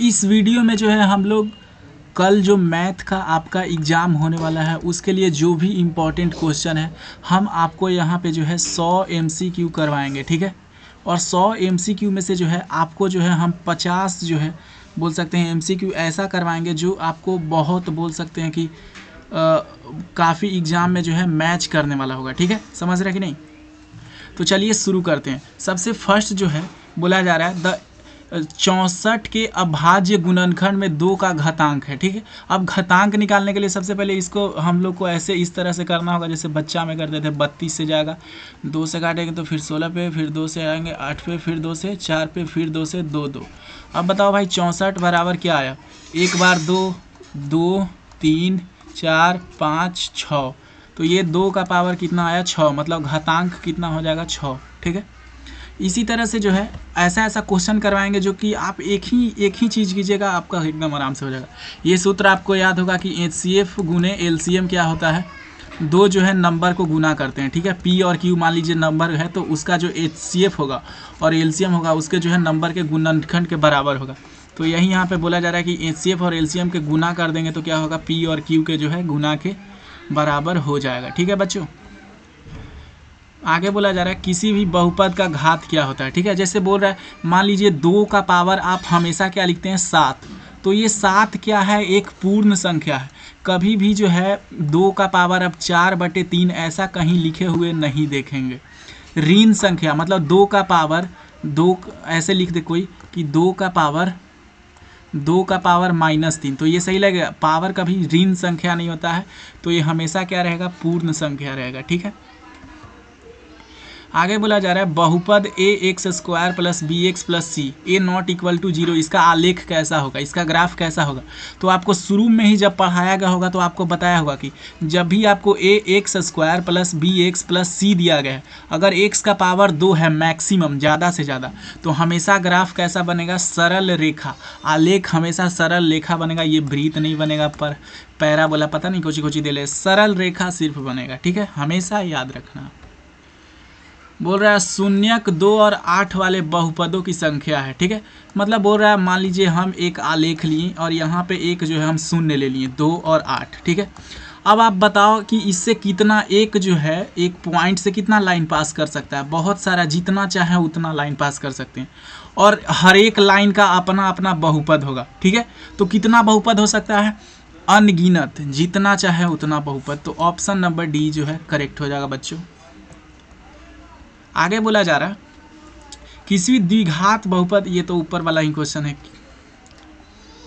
इस वीडियो में जो है हम लोग कल जो मैथ का आपका एग्ज़ाम होने वाला है उसके लिए जो भी इम्पोर्टेंट क्वेश्चन है हम आपको यहाँ पे जो है 100 MCQ करवाएंगे, ठीक है। और 100 MCQ में से जो है आपको जो है हम 50 जो है बोल सकते हैं MCQ ऐसा करवाएंगे जो आपको बहुत बोल सकते हैं कि काफ़ी एग्ज़ाम में जो है मैच करने वाला होगा, ठीक है। समझ रहे कि नहीं? तो चलिए शुरू करते हैं। सबसे फर्स्ट जो है बोला जा रहा है 64 के अभाज्य गुणनखंड में 2 का घातांक है, ठीक है। अब घातांक निकालने के लिए सबसे पहले इसको हम लोग को ऐसे इस तरह से करना होगा जैसे बच्चा में करते थे। 32 से जाएगा, 2 से काटेंगे तो फिर 16 पे, फिर 2 से आएंगे 8 पे, फिर 2 से 4 पे, फिर 2 से 2 2। अब बताओ भाई 64 बराबर क्या आया? एक बार 2, 2 3 4 5 6, तो ये 2 का पावर कितना आया? 6, मतलब घातांक कितना हो जाएगा? 6, ठीक है। इसी तरह से जो है ऐसा क्वेश्चन करवाएंगे जो कि आप एक ही चीज़ कीजिएगा, आपका एकदम आराम से हो जाएगा। ये सूत्र आपको याद होगा कि HCF गुने LCM क्या होता है? दो जो है नंबर को गुना करते हैं, ठीक है। P और Q मान लीजिए नंबर है तो उसका जो HCF होगा और LCM होगा उसके जो है नंबर के गुणनखंड के बराबर होगा। तो यही यहाँ पे बोला जा रहा है कि HCF और LCM के गुना कर देंगे तो क्या होगा? P और Q के जो है गुना के बराबर हो जाएगा, ठीक है बच्चों। आगे बोला जा रहा है किसी भी बहुपद का घात क्या होता है, ठीक है। जैसे बोल रहा है मान लीजिए 2 का पावर आप हमेशा क्या लिखते हैं? 7। तो ये 7 क्या है? एक पूर्ण संख्या है। कभी भी जो है 2 का पावर अब 4/3 ऐसा कहीं लिखे हुए नहीं देखेंगे। ऋण संख्या मतलब 2 का पावर 2 ऐसे लिख दे कोई कि 2 का पावर -3, तो ये सही लगेगा। पावर कभी ऋण संख्या नहीं होता है, तो ये हमेशा क्या रहेगा? पूर्ण संख्या रहेगा, ठीक है। आगे बोला जा रहा है बहुपद ax² + bx + c a not equal to 0, इसका आलेख कैसा होगा? इसका ग्राफ कैसा होगा? तो आपको शुरू में ही जब पढ़ाया गया होगा तो आपको बताया होगा कि जब भी आपको ax² + bx + c दिया गया है, अगर x का पावर 2 है मैक्सिमम, ज़्यादा से ज़्यादा, तो हमेशा ग्राफ कैसा बनेगा? सरल रेखा। आलेख हमेशा सरल रेखा बनेगा, ये वृत्त नहीं बनेगा, पर पैराबोला पता नहीं कोची दे ले, सरल रेखा सिर्फ बनेगा, ठीक है। हमेशा याद रखना। बोल रहा है 0, 2 और 8 वाले बहुपदों की संख्या है, ठीक है। मतलब बोल रहा है मान लीजिए हम एक आलेख लिए और यहाँ पे एक जो है हम 0 ले लिए, 2 और 8, ठीक है। अब आप बताओ कि इससे कितना एक जो है एक पॉइंट से कितना लाइन पास कर सकता है? बहुत सारा, जितना चाहे उतना लाइन पास कर सकते हैं, और हर एक लाइन का अपना अपना बहुपद होगा, ठीक है। तो कितना बहुपद हो सकता है? अनगिनत, जितना चाहे उतना बहुपद। तो ऑप्शन नंबर डी जो है करेक्ट हो जाएगा बच्चों। आगे बोला जा रहा है किसी द्विघात बहुपद, ये तो ऊपर वाला ही क्वेश्चन है,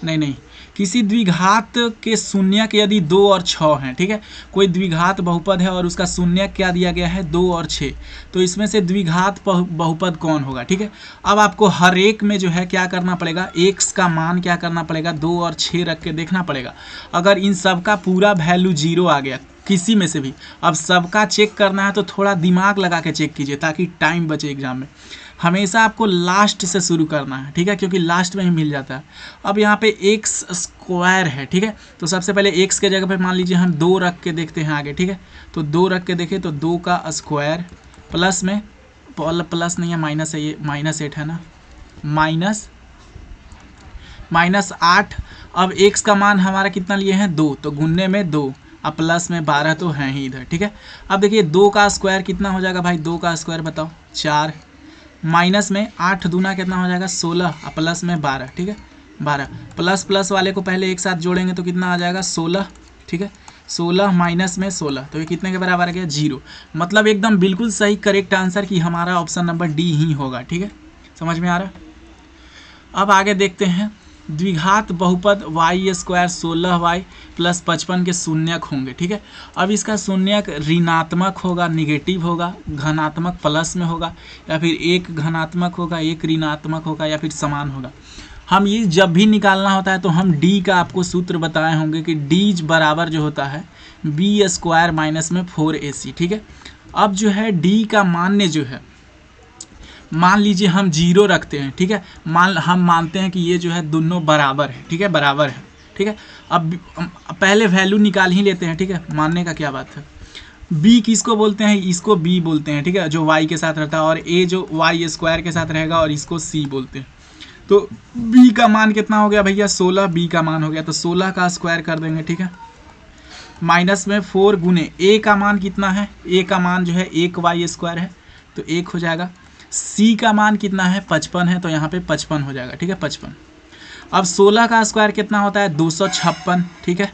नहीं, किसी द्विघात के शून्यक यदि 2 और 6 हैं, ठीक है। कोई द्विघात बहुपद है और उसका शून्यक क्या दिया गया है? 2 और 6, तो इसमें से द्विघात बहुपद कौन होगा, ठीक है। अब आपको हर एक में जो है क्या करना पड़ेगा? x का मान क्या करना पड़ेगा? 2 और 6 रख के देखना पड़ेगा। अगर इन सब का पूरा वैल्यू 0 आ गया किसी में से भी, अब सबका चेक करना है तो थोड़ा दिमाग लगा के चेक कीजिए ताकि टाइम बचे एग्जाम में। हमेशा आपको लास्ट से शुरू करना है, ठीक है, क्योंकि लास्ट में ही मिल जाता है। अब यहाँ पे x² है, ठीक है। तो सबसे पहले x के जगह पे मान लीजिए हम 2 रख के देखते हैं आगे, ठीक है। तो 2 रख के देखें तो 2 का स्क्वायर प्लस में प्लस नहीं है, माइनस है, ये -8 है ना, -8। अब x का मान हमारा कितना लिए हैं? 2, तो गुनने में 2, अब प्लस में 12 तो हैं ही इधर, ठीक है। अब देखिए 2 का स्क्वायर कितना हो जाएगा भाई? 2 का स्क्वायर बताओ, 4, माइनस में 8 दूना कितना हो जाएगा? 16, और प्लस में 12, ठीक है। 12 प्लस वाले को पहले एक साथ जोड़ेंगे तो कितना आ जाएगा? 16, ठीक है। 16 माइनस में 16, तो ये कितने के बराबर आ गया? 0। मतलब एकदम बिल्कुल सही करेक्ट आंसर कि हमारा ऑप्शन नंबर डी ही होगा, ठीक है। समझ में आ रहा? अब आगे देखते हैं द्विघात बहुपद y² 16y + 55 के शून्यक होंगे, ठीक है। अब इसका शून्यक ऋणात्मक होगा, निगेटिव होगा, धनात्मक प्लस में होगा, या फिर एक धनात्मक होगा, एक ऋणात्मक होगा, या फिर समान होगा। हम ये जब भी निकालना होता है तो हम d का आपको सूत्र बताए होंगे कि d बराबर जो होता है b² - 4ac, ठीक है। अब जो है d का मान्य जो है, मान लीजिए हम 0 रखते हैं, ठीक है। हम मानते हैं कि ये जो है दोनों बराबर है, ठीक है, बराबर है, ठीक है। अब पहले वैल्यू निकाल ही लेते हैं, ठीक है, मानने का क्या बात है। b किसको बोलते हैं? इसको b बोलते हैं, ठीक है, जो y के साथ रहता है, और a जो y² के साथ रहेगा और इसको c बोलते हैं। तो b का मान कितना हो गया भैया 16, b का मान हो गया तो 16 का स्क्वायर कर देंगे, ठीक है। माइनस में 4 गुने a का मान कितना है, a का मान जो है 1y² है तो 1 हो जाएगा। c का मान कितना है 55 है तो यहाँ पे 55 हो जाएगा, ठीक है 55। अब 16 का स्क्वायर कितना होता है 256, ठीक है।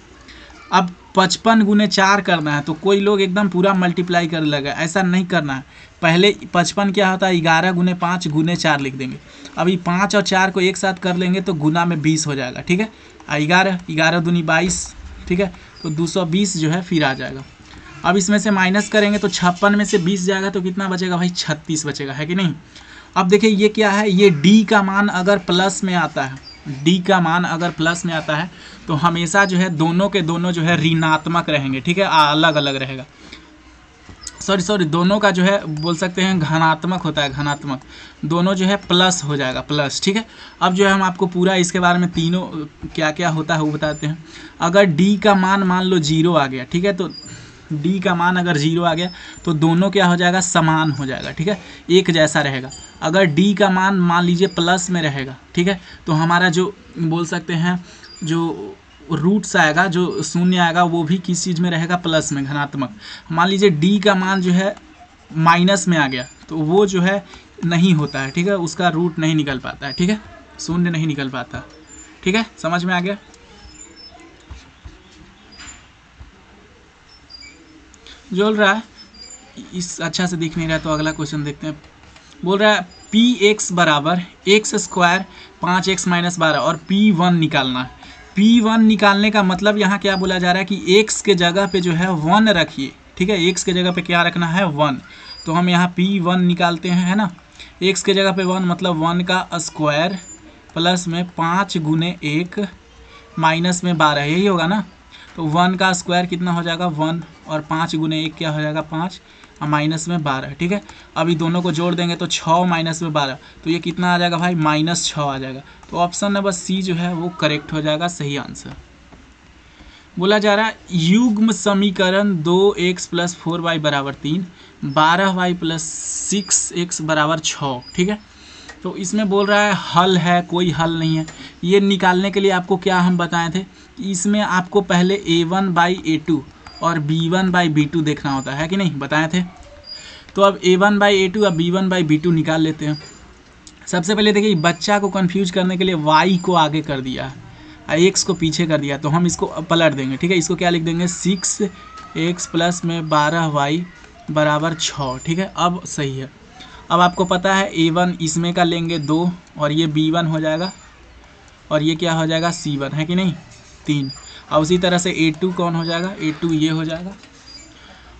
अब 55 गुने 4 करना है तो कोई लोग एकदम पूरा मल्टीप्लाई कर लगा, ऐसा नहीं करना है। पहले 55 क्या होता है 11 गुने 5 गुने 4 लिख देंगे। अभी 5 और 4 को एक साथ कर लेंगे तो गुना में 20 हो जाएगा, ठीक है। 11 दूनी 22, ठीक है, तो 220 जो है फिर आ जाएगा। अब इसमें से माइनस करेंगे तो 56 में से 20 जाएगा तो कितना बचेगा भाई 36 बचेगा, है कि नहीं। अब देखिए ये क्या है, ये d का मान अगर प्लस में आता है, d का मान अगर प्लस में आता है तो हमेशा जो है दोनों के दोनों जो है ऋणात्मक रहेंगे, ठीक है, अलग अलग रहेगा। सॉरी दोनों का जो है बोल सकते हैं घनात्मक होता है, घनात्मक, दोनों जो है प्लस हो जाएगा, प्लस, ठीक है। अब जो है हम आपको पूरा इसके बारे में तीनों क्या क्या होता है वो बताते हैं। अगर d का मान लो 0 आ गया, ठीक है, तो d का मान अगर 0 आ गया तो दोनों क्या हो जाएगा समान हो जाएगा, ठीक है, एक जैसा रहेगा। अगर d का मान लीजिए प्लस में रहेगा, ठीक है, तो हमारा जो बोल सकते हैं जो रूट्स आएगा, जो शून्य आएगा वो भी किस चीज़ में रहेगा प्लस में, धनात्मक। मान लीजिए d का मान जो है माइनस में आ गया तो वो जो है नहीं होता है, ठीक है, उसका रूट नहीं निकल पाता है, ठीक है, शून्य नहीं निकल पाता, ठीक है, समझ में आ गया। बोल रहा है इस अच्छा से दिख नहीं रहा तो अगला क्वेश्चन देखते हैं। बोल रहा है px बराबर x² 5x - 12 और p1 निकालना है। p1 निकालने का मतलब यहाँ क्या बोला जा रहा है कि x के जगह पे जो है 1 रखिए, ठीक है, x के जगह पे क्या रखना है 1। तो हम यहाँ p1 निकालते हैं, है ना। x के जगह पे 1 मतलब 1 का स्क्वायर प्लस में 5 गुने 1 माइनस में 12, यही होगा ना। तो 1 का स्क्वायर कितना हो जाएगा 1 और 5 गुने 1 क्या हो जाएगा 5 और माइनस में 12, ठीक है। अभी दोनों को जोड़ देंगे तो 6 माइनस में 12 तो ये कितना आ जाएगा भाई -6 आ जाएगा। तो ऑप्शन नंबर सी जो है वो करेक्ट हो जाएगा, सही आंसर। बोला जा रहा है युग्म समीकरण 2x + 4y = 3 12y + 6x = 6, ठीक है। तो इसमें बोल रहा है हल है, कोई हल नहीं है। ये निकालने के लिए आपको क्या हम बताए थे कि इसमें आपको पहले a1/a2 और b1/b2 देखना होता है कि नहीं, बताए थे। तो अब a1/a2 और b1/b2 निकाल लेते हैं। सबसे पहले देखिए बच्चा को कंफ्यूज करने के लिए y को आगे कर दिया है, x को पीछे कर दिया, तो हम इसको पलट देंगे, ठीक है। इसको क्या लिख देंगे 6x प्लस में 12y = 6, ठीक है। अब सही है। अब आपको पता है a1 इसमें का लेंगे 2 और ये b1 हो जाएगा और ये क्या हो जाएगा c1, है कि नहीं 3। और उसी तरह से a2 कौन हो जाएगा, a2 ये हो जाएगा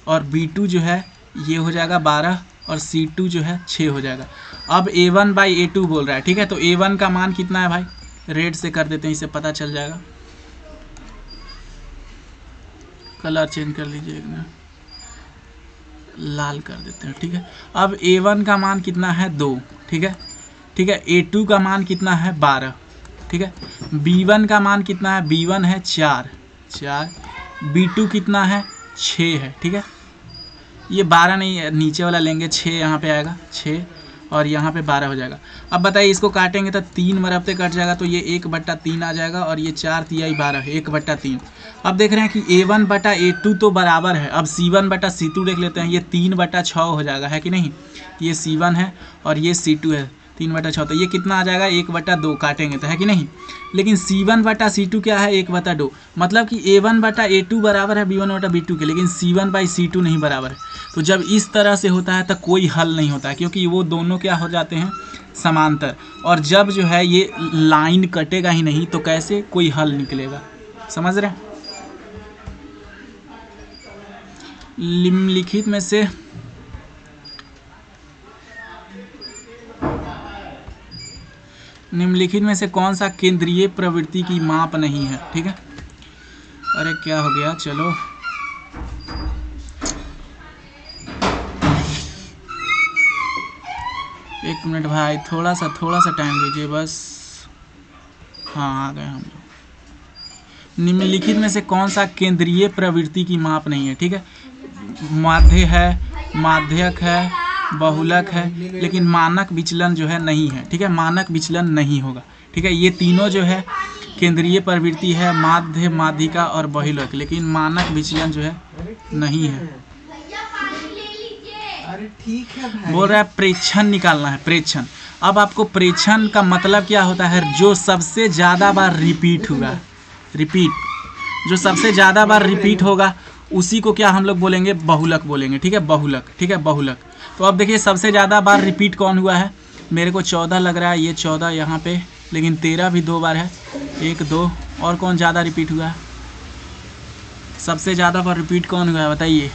और b2 जो है ये हो जाएगा 12 और c2 जो है 6 हो जाएगा। अब a1/a2 बोल रहा है, ठीक है। तो a1 का मान कितना है भाई, रेड से कर देते हैं, इसे पता चल जाएगा। कलर चेंज कर लीजिए, एक मिनट, लाल कर देते हैं, ठीक है। अब a1 का मान कितना है 2, ठीक है, ठीक है। a2 का मान कितना है 12, ठीक है। b1 का मान कितना है, b1 है 4, b2 कितना है 6 है, ठीक है। ये 12 नहीं है, नीचे वाला लेंगे 6, यहाँ पे आएगा 6 और यहाँ पे 12 हो जाएगा। अब बताइए इसको काटेंगे तो 3 मरबते कट जाएगा तो ये 1/3 आ जाएगा और ये 4 तिहाई 12 1/3। अब देख रहे हैं कि a1/a2 तो बराबर है। अब c1/c2 देख लेते हैं, ये 3/6 हो जाएगा, है कि नहीं। ये c1 है और ये c2 है 3/6, तो ये कितना आ जाएगा 1/2 काटेंगे तो, है कि नहीं। लेकिन c1/c2 क्या है 1/2, मतलब कि a1/a2 बराबर है b1/b2 के, लेकिन c1/c2 नहीं बराबर है। तो जब इस तरह से होता है तो कोई हल नहीं होता है, क्योंकि वो दोनों क्या हो जाते हैं समांतर। और जब जो है ये लाइन कटेगा ही नहीं तो कैसे कोई हल निकलेगा, समझ रहे हैं। निम्नलिखित में से कौन सा केंद्रीय प्रवृत्ति की माप नहीं है, ठीक है। अरे क्या हो गया, चलो एक मिनट भाई, थोड़ा सा टाइम दीजिए बस। हाँ आ गए हम लोग। निम्नलिखित में से कौन सा केंद्रीय प्रवृत्ति की माप नहीं है, ठीक है। माध्य है, माध्यक है, बहुलक है, लेकिन मानक विचलन जो है नहीं है। ठीक है, मानक विचलन नहीं होगा। ठीक है, ये तीनों जो है केंद्रीय प्रवृत्ति है, माध्य, माध्यिका और बहुलक, लेकिन मानक विचलन जो है नहीं है। अरे ठीक है भाई। बोल रहा है प्रेक्षण निकालना है, प्रेक्षण। अब आपको प्रेक्षण का मतलब क्या होता है? जो सबसे ज़्यादा बार रिपीट हुआ, रिपीट, जो सबसे ज़्यादा बार रिपीट होगा उसी को क्या हम लोग बोलेंगे? बहुलक बोलेंगे। ठीक है, बहुलक। ठीक है, बहुलक। तो अब देखिए सबसे ज़्यादा बार रिपीट कौन हुआ है? मेरे को 14 लग रहा है, ये 14 यहाँ पे, लेकिन 13 भी 2 बार है, 1 2, और कौन ज़्यादा रिपीट हुआ है? सबसे ज़्यादा बार रिपीट कौन हुआ है बताइए?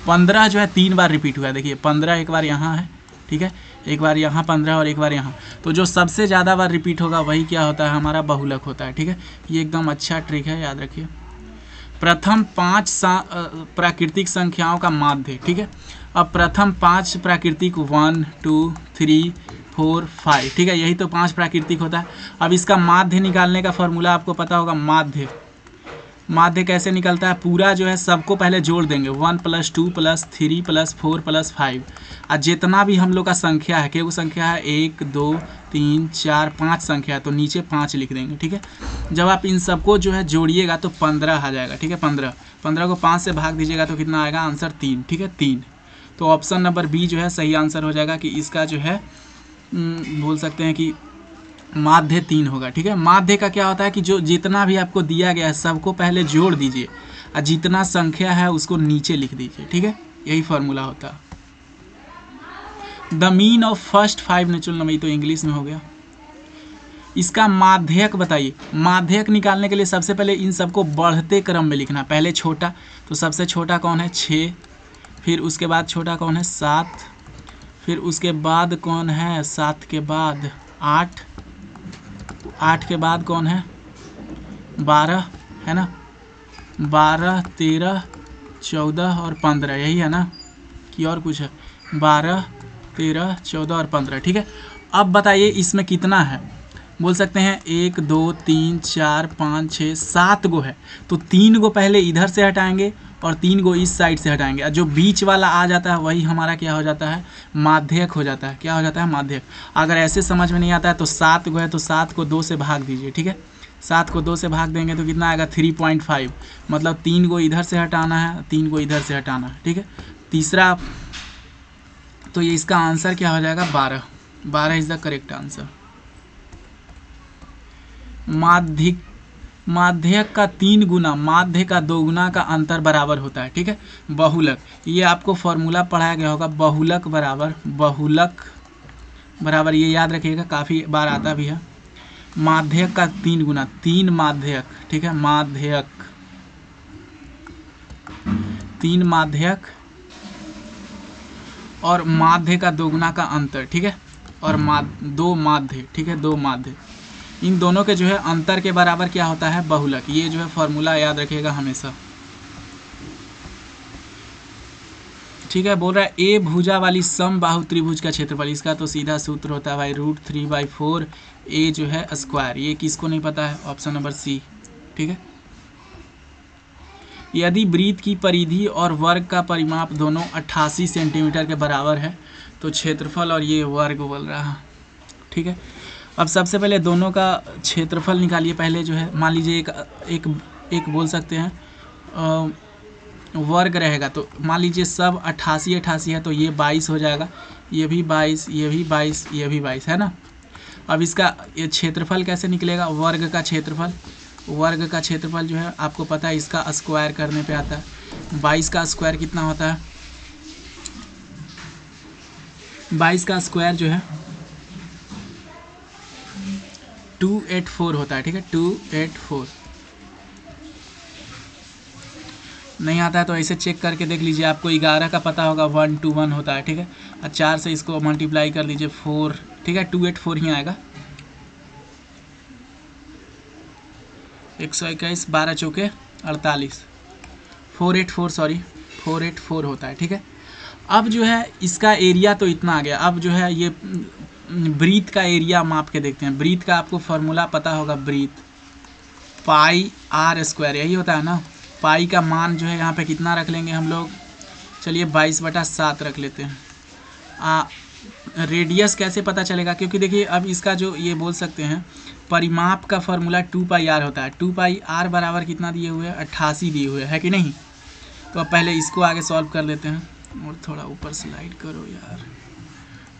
15 जो है 3 बार रिपीट हुआ है। देखिए 15 एक बार यहाँ है, ठीक है, एक बार यहाँ 15 और एक बार यहाँ। तो जो सबसे ज़्यादा बार रिपीट होगा वही क्या होता है? हमारा बहुलक होता है। ठीक है, ये एकदम अच्छा ट्रिक है, याद रखिए। प्रथम 5 प्राकृतिक संख्याओं का माध्य। ठीक है, अब प्रथम 5 प्राकृतिक 1 2 3 4 5, ठीक है, यही तो 5 प्राकृतिक होता है। अब इसका माध्य निकालने का फॉर्मूला आपको पता होगा। माध्य, माध्य कैसे निकलता है? पूरा जो है सबको पहले जोड़ देंगे, 1 + 2 + 3 + 4 + 5, और जितना भी हम लोग का संख्या है, क्या वो संख्या है? 1 2 3 4 5 संख्या है, तो नीचे 5 लिख देंगे। ठीक है, जब आप इन सबको जो है जोड़िएगा तो 15 आ जाएगा। ठीक है, 15 को 5 से भाग दीजिएगा तो कितना आएगा? आंसर 3। ठीक है, 3। तो ऑप्शन नंबर बी जो है सही आंसर हो जाएगा कि इसका जो है बोल सकते हैं कि माध्य 3 होगा। ठीक है, माध्य का क्या होता है कि जो जितना भी आपको दिया गया है सबको पहले जोड़ दीजिए और जितना संख्या है उसको नीचे लिख दीजिए। ठीक है, यही फॉर्मूला होता है। The mean of first 5 natural number, तो इंग्लिश में हो गया। इसका माध्यक बताइए। माध्यक निकालने के लिए सबसे पहले इन सबको बढ़ते क्रम में लिखना। पहले छोटा, तो सबसे छोटा कौन है? 6, फिर उसके बाद छोटा कौन है? 7, फिर उसके बाद कौन है? 7 के बाद 8, 8 के बाद कौन है? 12 है ना, 12 13 14 और 15, यही है ना कि और कुछ है? 12 13 14 और 15। ठीक है, अब बताइए इसमें कितना है? बोल सकते हैं 1 2 3 4 5 6 7 गो है, तो 3 गो पहले इधर से हटाएंगे और 3 गो इस साइड से हटाएंगे, और जो बीच वाला आ जाता है वही हमारा क्या हो जाता है? माध्यक हो जाता है। क्या हो जाता है? माध्यक। अगर ऐसे समझ में नहीं आता है तो 7 गो है तो 7 को 2 से भाग दीजिए। ठीक है, 7 को 2 से भाग देंगे तो कितना आएगा? 3.5, मतलब 3 गो इधर से हटाना है, 3 गो इधर से हटाना है। ठीक है, तीसरा, तो ये इसका आंसर क्या हो जाएगा? 12। 12 इज द करेक्ट आंसर। माध्यक का 3 गुना, माध्य का 2 गुना का अंतर बराबर होता है। ठीक है, बहुलक, ये आपको फॉर्मूला पढ़ाया गया होगा। बहुलक बराबर ये याद रखिएगा, काफ़ी बार आता भी है। माध्यक का 3 गुना, 3 माध्यक। ठीक है, माध्यक, 3 माध्यक और माध्य का 2 गुना का अंतर। ठीक है, और 2 माध्य। ठीक है, 2 माध्य, इन दोनों के जो है अंतर के बराबर क्या होता है? बहुलक। ये जो है फॉर्मूला याद रखिएगा हमेशा। ठीक है, बोल रहा है ए भुजा वाली समबाहु त्रिभुज का क्षेत्रफल, इसका तो सीधा सूत्र होता है भाई √3/4 ए जो है स्क्वायर। ये किसको नहीं पता है? Option number C. ठीक है, यदि वृत्त की परिधि और वर्ग का परिमाप दोनों 88 सेंटीमीटर के बराबर है तो क्षेत्रफल, और ये वर्ग बोल रहा है। ठीक है, अब सबसे पहले दोनों का क्षेत्रफल निकालिए। पहले जो है मान लीजिए एक बोल सकते हैं वर्ग रहेगा, तो मान लीजिए सब 88 है तो ये 22 हो जाएगा, ये भी 22, ये भी 22, ये भी 22 है ना। अब इसका ये क्षेत्रफल कैसे निकलेगा? वर्ग का क्षेत्रफल, वर्ग का क्षेत्रफल जो है आपको पता है इसका स्क्वायर करने पे आता है। 22 का स्क्वायर कितना होता है? 22 का स्क्वायर जो है 284 होता है। ठीक है, 284। नहीं आता है तो ऐसे चेक करके देख लीजिए, आपको 11 का पता होगा, 121 होता है। ठीक है, और 4 से इसको मल्टीप्लाई कर लीजिए 4। ठीक है, 284 ही आएगा। 121, 12 चौके 48, 484 होता है। ठीक है, अब जो है इसका एरिया तो इतना आ गया। अब जो है ये वृत्त का एरिया माप के देखते हैं। वृत्त का आपको फॉर्मूला पता होगा, वृत्त πr², यही होता है ना। पाई का मान जो है यहाँ पे कितना रख लेंगे हम लोग? चलिए 22/7 रख लेते हैं। रेडियस कैसे पता चलेगा, क्योंकि देखिए अब इसका जो ये बोल सकते हैं परिमाप का फॉर्मूला 2πr होता है। 2πr बराबर कितना दिए हुए हैं, 88 दिए हुए है कि नहीं। तो अब पहले इसको आगे सॉल्व कर लेते हैं, और थोड़ा ऊपर स्लाइड करो यार।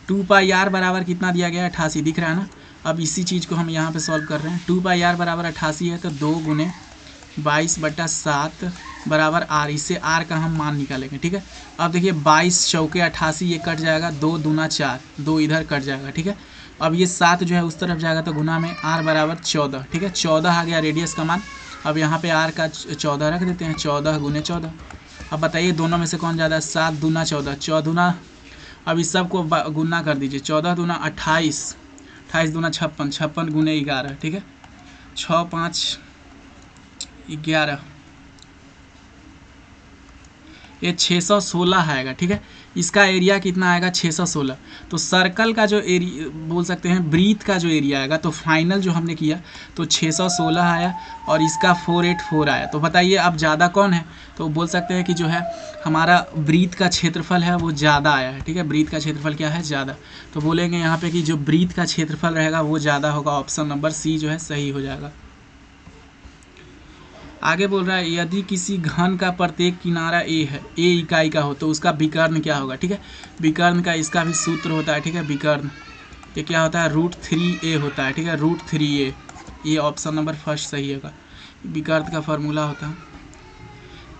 2πr बराबर कितना दिया गया है, 88 दिख रहा है ना। अब इसी चीज़ को हम यहाँ पे सॉल्व कर रहे हैं। 2πr बराबर 88 है, तो 2 गुने 22/7 बराबर r। इससे r का हम मान निकालेंगे, ठीक है। अब देखिए 22 चौके 88, ये कट जाएगा, 2 दूना 4, 2 इधर कट जाएगा, ठीक है। अब ये 7 जो है उस तरफ जाएगा, तो गुना में r बराबर 14, ठीक है। 14 आ गया रेडियस का मान। अब यहाँ पे r का 14 रख देते हैं, 14 गुने 14। अब बताइए दोनों में से कौन ज़्यादा है, 7 दूना 14, 14। अब इस सब को गुना कर दीजिए, 14 दूना 28, 28 दूना 56, 56 गुने 11, ठीक है। 6 5 11, ये 616 आएगा, ठीक है। इसका एरिया कितना आएगा, 616। तो सर्कल का जो एरिया बोल सकते हैं, ब्रीथ का जो एरिया आएगा, तो फाइनल जो हमने किया तो 616 आया, और इसका 484 आया। तो बताइए अब ज़्यादा कौन है, तो बोल सकते हैं कि जो है हमारा ब्रीथ का क्षेत्रफल है वो ज़्यादा आया है, ठीक है। ब्रीथ का क्षेत्रफल क्या है, ज़्यादा। तो बोलेंगे यहाँ पे कि जो ब्रीथ का क्षेत्रफल रहेगा वो ज़्यादा होगा। ऑप्शन नंबर सी जो है सही हो जाएगा। आगे बोल रहा है यदि किसी घन का प्रत्येक किनारा ए है, ए इकाई का हो, तो उसका विकर्ण क्या होगा, ठीक है। विकर्ण का इसका भी सूत्र होता है, ठीक है। विकर्ण ये क्या होता है, √3a होता है, ठीक है। √3a, ये ऑप्शन नंबर फर्स्ट सही होगा। विकर्ण का फॉर्मूला होता है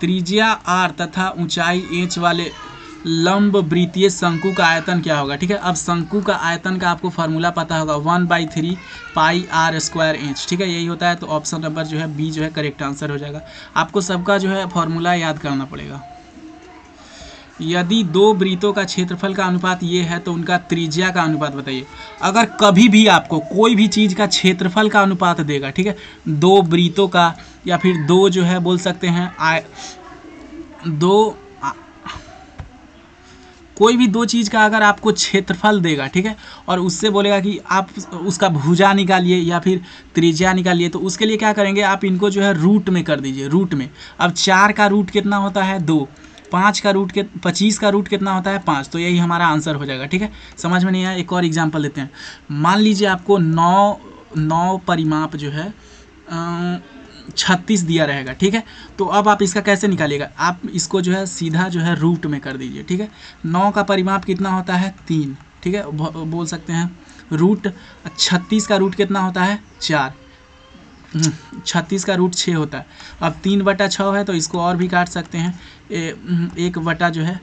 त्रिज्या r तथा ऊंचाई h वाले लंब वृत्तीय शंकु का आयतन क्या होगा, ठीक है। अब शंकु का आयतन का आपको फार्मूला पता होगा, 1/3πr²h, ठीक है। यही होता है। तो ऑप्शन नंबर जो है बी जो है करेक्ट आंसर हो जाएगा। आपको सबका जो है फार्मूला याद करना पड़ेगा। यदि दो वृत्तों का क्षेत्रफल का अनुपात ये है, तो उनका त्रिज्या का अनुपात बताइए। अगर कभी भी आपको कोई भी चीज़ का क्षेत्रफल का अनुपात देगा, ठीक है, दो वृत्तों का, या फिर दो जो है बोल सकते हैं कोई भी दो चीज़ का अगर आपको क्षेत्रफल देगा, ठीक है, और उससे बोलेगा कि आप उसका भुजा निकालिए या फिर त्रिज्या निकालिए, तो उसके लिए क्या करेंगे, आप इनको जो है रूट में कर दीजिए, रूट में। अब 4 का रूट कितना होता है, 2। 5 का रूट 25 का रूट कितना होता है, 5। तो यही हमारा आंसर हो जाएगा, ठीक है। समझ में नहीं आया, एक और एग्जाम्पल लेते हैं। मान लीजिए आपको 9 परिमाप जो है 36 दिया रहेगा, ठीक है। तो अब आप इसका कैसे निकालिएगा, आप इसको जो है सीधा जो है रूट में कर दीजिए, ठीक है। 9 का परिमाप कितना होता है, 3, ठीक है। बोल सकते हैं रूट 36 का रूट कितना होता है, 4। 36 का रूट 6 होता है। अब 3/6 है, तो इसको और भी काट सकते हैं, 1 जो है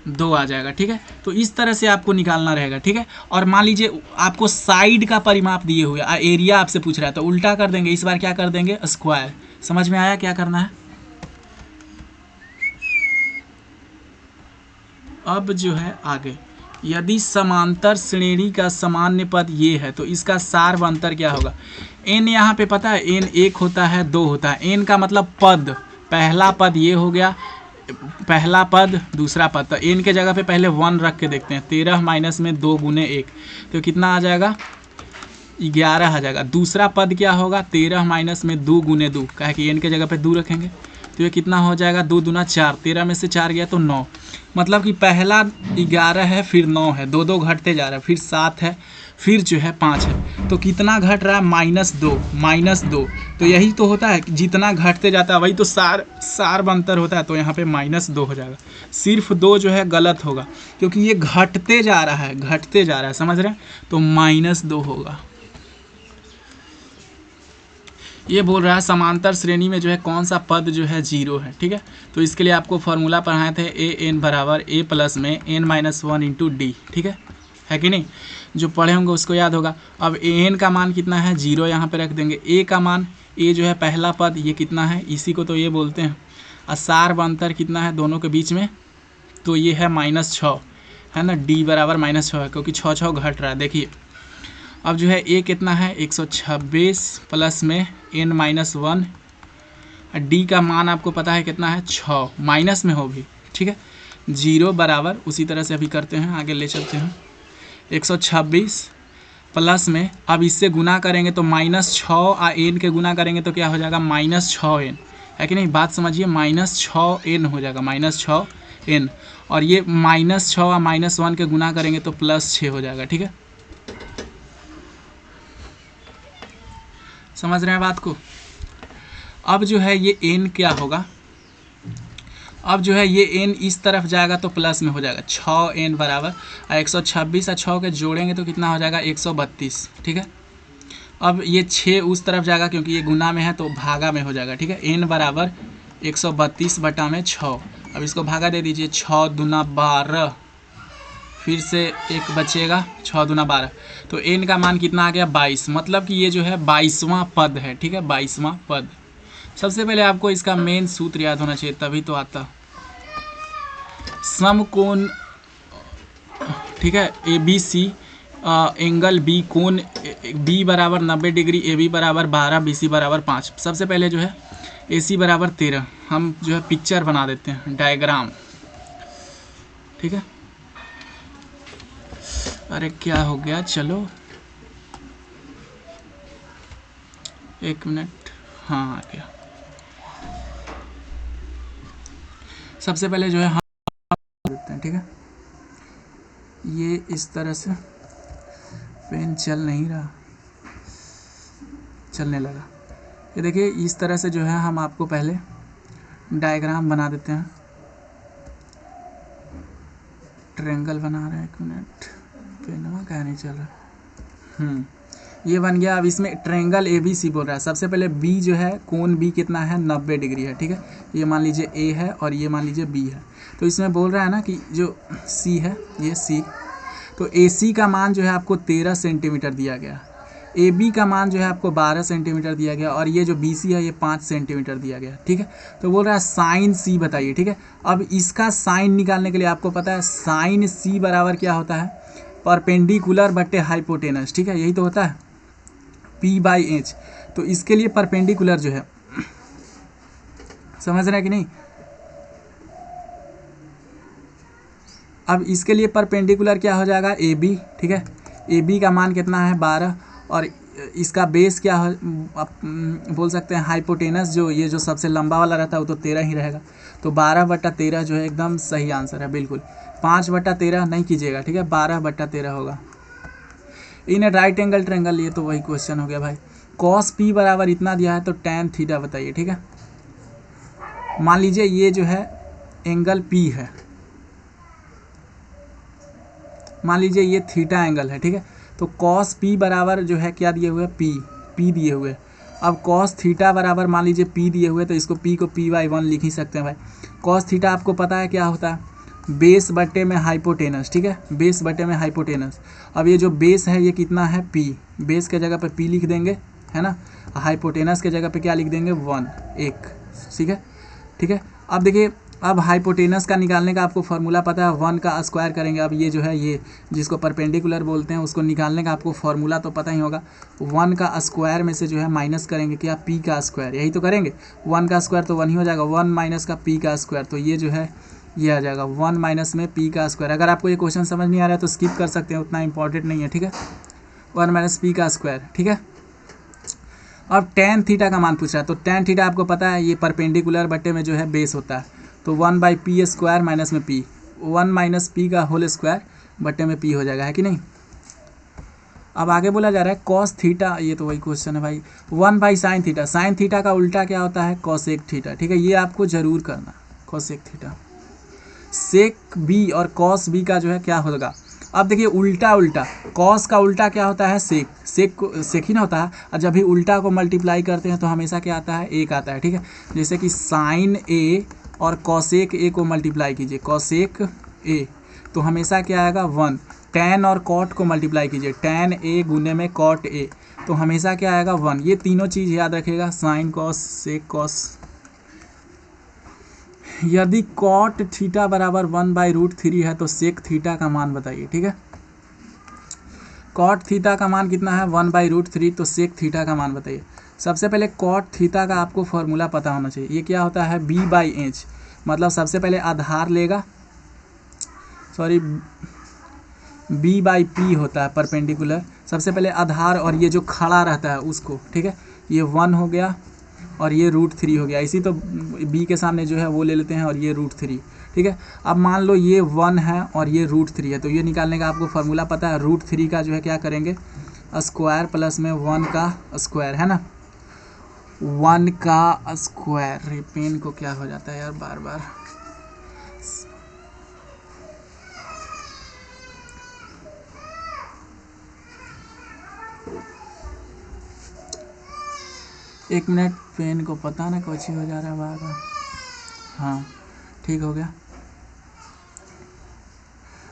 2 आ जाएगा, ठीक है। तो इस तरह से आपको निकालना रहेगा, ठीक है। और मान लीजिए आपको साइड का परिमाप दिए हुए, एरिया आपसे पूछ रहा है, तो उल्टा कर देंगे, इस बार क्या कर देंगे, स्क्वायर। समझ में आया क्या करना है। अब जो है आगे, यदि समांतर श्रेणी का सामान्य पद ये है, तो इसका सार्वंतर क्या होगा। n यहाँ पे पता है, n 1 होता है, 2 होता है। n का मतलब पद, पहला पद ये हो गया, पहला पद, दूसरा पद। तो n के जगह पे पहले 1 रख के देखते हैं। 13 माइनस में 2 गुने 1, तो कितना आ जाएगा, 11 आ जाएगा। दूसरा पद क्या होगा, 13 माइनस में 2 गुने 2, कहे कि n के जगह पे 2 रखेंगे, तो ये कितना हो जाएगा, 2 दूना 4, 13 में से 4 गया तो 9। मतलब कि पहला 11 है, फिर 9 है, 2 घटते जा रहा है, फिर 7 है, फिर जो है 5 है। तो कितना घट रहा है, -2। तो यही तो होता है, जितना घटते जाता है वही तो सार्वंतर होता है। तो यहाँ पे -2 हो जाएगा। सिर्फ 2 जो है गलत होगा, क्योंकि ये घटते जा रहा है, समझ रहे हैं। तो -2 होगा। ये बोल रहा है समांतर श्रेणी में जो है कौन सा पद जो है 0 है, ठीक है। तो इसके लिए आपको फॉर्मूला पढ़ाए थे, an बराबर a प्लस में n-1 इंटू डी, ठीक है कि नहीं। जो पढ़े होंगे उसको याद होगा। अब an का मान कितना है, 0 यहाँ पे रख देंगे। a का मान, a जो है पहला पद, ये कितना है, इसी को तो ये बोलते हैं। और सार्वंतर कितना है दोनों के बीच में, तो ये है -6 है ना। d बराबर -6 है, क्योंकि 6 घट रहा है। देखिए अब जो है a कितना है, 126 प्लस में n-1। d का मान आपको पता है कितना है, 6, माइनस में हो भी, ठीक है। 0 बराबर, उसी तरह से अभी करते हैं, आगे ले चलते हैं। 126 प्लस में, अब इससे गुना करेंगे तो -6 और n के गुना करेंगे तो क्या हो जाएगा, -6n, है कि नहीं। बात समझिए, -6n हो जाएगा, -6 n, और ये -6 और -1 के गुना करेंगे तो +6 हो जाएगा। ठीक है, समझ रहे हैं बात को। अब जो है ये n क्या होगा, अब जो है ये n इस तरफ जाएगा तो प्लस में हो जाएगा, 6n बराबर 126 और 6 के जोड़ेंगे तो कितना हो जाएगा 132। ठीक है, अब ये 6 उस तरफ जाएगा क्योंकि ये गुना में है तो भागा में हो जाएगा। ठीक है, n बराबर 132 बटा में 6। अब इसको भागा दे दीजिए, 6 दूना 12, फिर से एक बचेगा 6 दूना 12, तो n का मान कितना आ गया 22, मतलब कि ये जो है 22वां पद है। ठीक है, 22वां पद। सबसे पहले आपको इसका मेन सूत्र याद होना चाहिए, तभी तो आता। समकोण, ठीक है, ABC एंगल B, कोण B बराबर 90 डिग्री, AB बराबर 12, BC बराबर 5। सबसे पहले जो है AC बराबर 13, हम जो है पिक्चर बना देते हैं, डायग्राम। ठीक है, अरे क्या हो गया, चलो एक मिनट, हाँ आ गया। सबसे पहले जो है हम देते हैं। ठीक है, ये इस तरह से, पेन चल नहीं रहा, चलने लगा। ये देखिए इस तरह से जो है हम आपको पहले डायग्राम बना देते हैं, ट्रायंगल बना रहे हैं। एक मिनट, पेनवा क्या नहीं चल रहा। ये बन गया। अब इसमें ट्रायंगल ABC बोल रहा है। सबसे पहले B जो है, कोण B कितना है 90 डिग्री है। ठीक है, ये मान लीजिए A है और ये मान लीजिए B है। तो इसमें बोल रहा है ना कि जो C है, ये C, तो AC का मान जो है आपको 13 सेंटीमीटर दिया गया, AB का मान जो है आपको 12 सेंटीमीटर दिया गया, और ये जो BC है ये 5 सेंटीमीटर दिया गया। ठीक है, तो बोल रहा है साइन C बताइए। ठीक है, अब इसका साइन निकालने के लिए आपको पता है साइन C बराबर क्या होता है, परपेंडिकुलर बटे हाइपोटेनस। ठीक है, यही तो होता है P/H। तो इसके लिए परपेंडिकुलर जो है, समझ रहे हैं कि नहीं। अब इसके लिए परपेंडिकुलर क्या हो जाएगा AB। ठीक है, AB का मान कितना है 12, और इसका बेस क्या हो, बोल सकते हैं हाइपोटेनस, जो ये जो सबसे लंबा वाला रहता है वो तो 13 ही रहेगा। तो 12/13 जो है एकदम सही आंसर है, बिल्कुल। 5/13 नहीं कीजिएगा। ठीक है, 12/13 होगा। इन राइट एंगल ट्रायंगल, ये तो वही क्वेश्चन हो गया भाई। cos P बराबर इतना दिया है तो tan थीटा बताइए। ठीक है, मान लीजिए ये जो है एंगल P है, मान लीजिए ये थीटा एंगल है। ठीक है, तो cos P बराबर जो है क्या दिए हुए, P दिए हुए। अब cos थीटा बराबर मान लीजिए P दिए हुए, तो इसको P को P/1 लिख ही सकते हैं भाई। cos थीटा आपको पता है क्या होता है, बेस बटे में हाइपोटेनस। ठीक है, बेस बटे में हाइपोटेनस। अब ये जो बेस है ये कितना है P, बेस के जगह पे P लिख देंगे, है ना, हाइपोटेनस के जगह पे क्या लिख देंगे 1, 1। ठीक है, ठीक है। अब देखिए, अब हाइपोटेनस का निकालने का आपको फार्मूला पता है, 1 का स्क्वायर करेंगे। अब ये जो है, ये जिसको परपेंडिकुलर बोलते हैं, उसको निकालने का आपको फार्मूला तो पता ही होगा। 1 का स्क्वायर में से जो है माइनस करेंगे क्या, P का स्क्वायर, यही तो करेंगे। 1 का स्क्वायर तो 1 ही हो जाएगा, 1 माइनस का P का स्क्वायर, तो ये जो है ये आ जाएगा 1 माइनस में P का स्क्वायर। अगर आपको ये क्वेश्चन समझ नहीं आ रहा है तो स्किप कर सकते हैं, उतना इंपॉर्टेंट नहीं है। ठीक है, 1 माइनस P का स्क्वायर। ठीक है, अब tan थीटा का मान पूछ रहा है, तो tan थीटा आपको पता है ये परपेंडिकुलर बटे में जो है बेस होता है, तो 1/P स्क्वायर माइनस में P, 1 माइनस P का होल स्क्वायर बटे में P हो जाएगा, है कि नहीं। अब आगे बोला जा रहा है cos थीटा, ये तो वही क्वेश्चन है भाई, 1/sin थीटा। साइन थीटा का उल्टा क्या होता है, cosec थीटा। ठीक है, ये आपको जरूर करना, cosec थीटा। sec B और cos B का जो है क्या होगा। अब देखिए उल्टा उल्टा, cos का उल्टा क्या होता है sec ही ना होता है, और जब भी उल्टा को मल्टीप्लाई करते हैं तो हमेशा क्या आता है, 1 आता है। ठीक है, जैसे कि sin A और cosec A को मल्टीप्लाई कीजिए, cosec A, तो हमेशा क्या आएगा 1। tan और cot को मल्टीप्लाई कीजिए, tan A गुने में cot A, तो हमेशा क्या आएगा 1। ये तीनों चीज़ याद रखिएगा, sin cos sec cos। यदि cot थीटा बराबर 1/√3 है तो sec थीटा का मान बताइए। ठीक है, cot थीटा का मान कितना है 1/√3, तो sec थीटा का मान बताइए। सबसे पहले cot थीटा का आपको फॉर्मूला पता होना चाहिए, ये क्या होता है B/H, मतलब सबसे पहले आधार लेगा, सॉरी B/P होता है परपेंडिकुलर, सबसे पहले आधार और ये जो खड़ा रहता है उसको। ठीक है, ये 1 हो गया और ये √3 हो गया, इसी तो B के सामने जो है वो ले लेते हैं और ये √3। ठीक है। अब मान लो ये 1 है और ये √3 है, तो ये निकालने का आपको फार्मूला पता है। √3 का जो है क्या करेंगे, स्क्वायर प्लस में 1 का स्क्वायर, है ना, 1 का स्क्वायर। ये पेन को क्या हो जाता है यार बार बार। एक मिनट, पेन को पता ना कुछ ही हो जा रहा है बार बार। हाँ ठीक हो गया।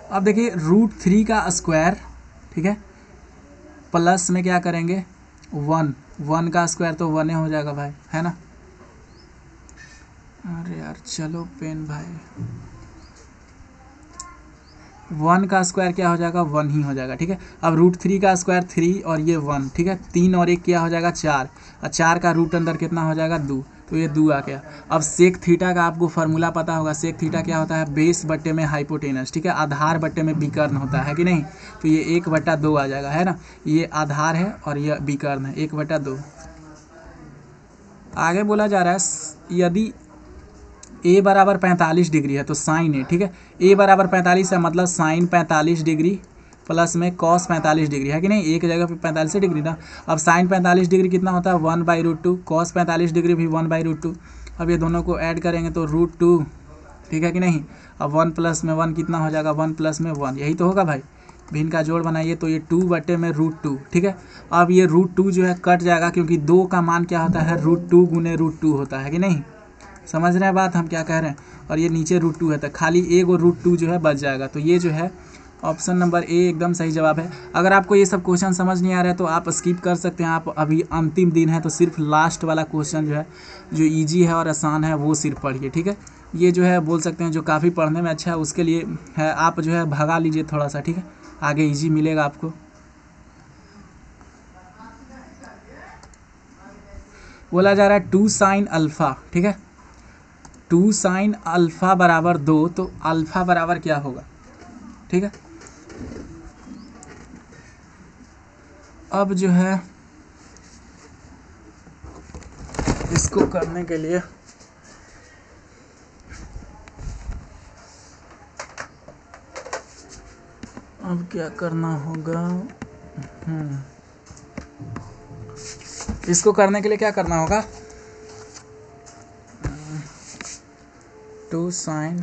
अब देखिए √3 का स्क्वायर, ठीक है, प्लस में क्या करेंगे 1 का स्क्वायर तो 1 हो जाएगा भाई, है ना। अरे यार चलो पेन भाई, 1 का स्क्वायर क्या हो जाएगा 1 ही हो जाएगा, ठीक है। अब √3 का स्क्वायर 3 और ये 1, ठीक है, 3 और 1 क्या हो जाएगा 4, और 4 का रूट अंदर कितना हो जाएगा 2, तो ये 2 आ गया। अब सेक थीटा का आपको फार्मूला पता होगा। सेक थीटा क्या होता है, बेस बट्टे में हाइपोटेनस, ठीक है, आधार बट्टे में विकर्ण होता है कि नहीं, तो ये 1/2 आ जाएगा, है ना। ये आधार है और ये विकर्ण है, 1/2। आगे बोला जा रहा है यदि a बराबर 45 डिग्री है तो साइन है, ठीक है, a बराबर 45 है मतलब साइन 45 डिग्री प्लस में कॉस 45 डिग्री, है कि नहीं, एक जगह पे 45 डिग्री ना। अब साइन 45 डिग्री कितना होता है 1/√2, कॉस 45 डिग्री भी 1/√2। अब ये दोनों को ऐड करेंगे तो √2, ठीक है कि नहीं। अब 1 प्लस में 1 कितना हो जाएगा, 1 प्लस में 1, यही तो होगा भाई। भिन्न का जोड़ बनाइए तो ये 2/√2, ठीक है। अब ये √2 जो है कट जाएगा, क्योंकि 2 का मान क्या होता है √2 गुने √2 होता है कि नहीं। समझ रहे हैं बात हम क्या कह रहे हैं। और ये नीचे √2 है तो खाली एक और √2 जो है बच जाएगा। तो ये जो है ऑप्शन नंबर ए एकदम सही जवाब है। अगर आपको ये सब क्वेश्चन समझ नहीं आ रहा है तो आप स्किप कर सकते हैं। आप अभी अंतिम दिन है तो सिर्फ लास्ट वाला क्वेश्चन जो है, जो ईजी है और आसान है, वो सिर्फ पढ़िए, ठीक है। ये जो है बोल सकते हैं जो काफ़ी पढ़ने में अच्छा है, उसके लिए है, आप जो है भगा लीजिए थोड़ा सा, ठीक है, आगे ईजी मिलेगा आपको। बोला जा रहा है 2 sin अल्फ़ा, ठीक है, 2 sin अल्फ़ा बराबर 2, तो अल्फ़ा बराबर क्या होगा, ठीक है। अब जो है इसको करने के लिए अब क्या करना होगा, इसको करने के लिए क्या करना होगा, 2 sin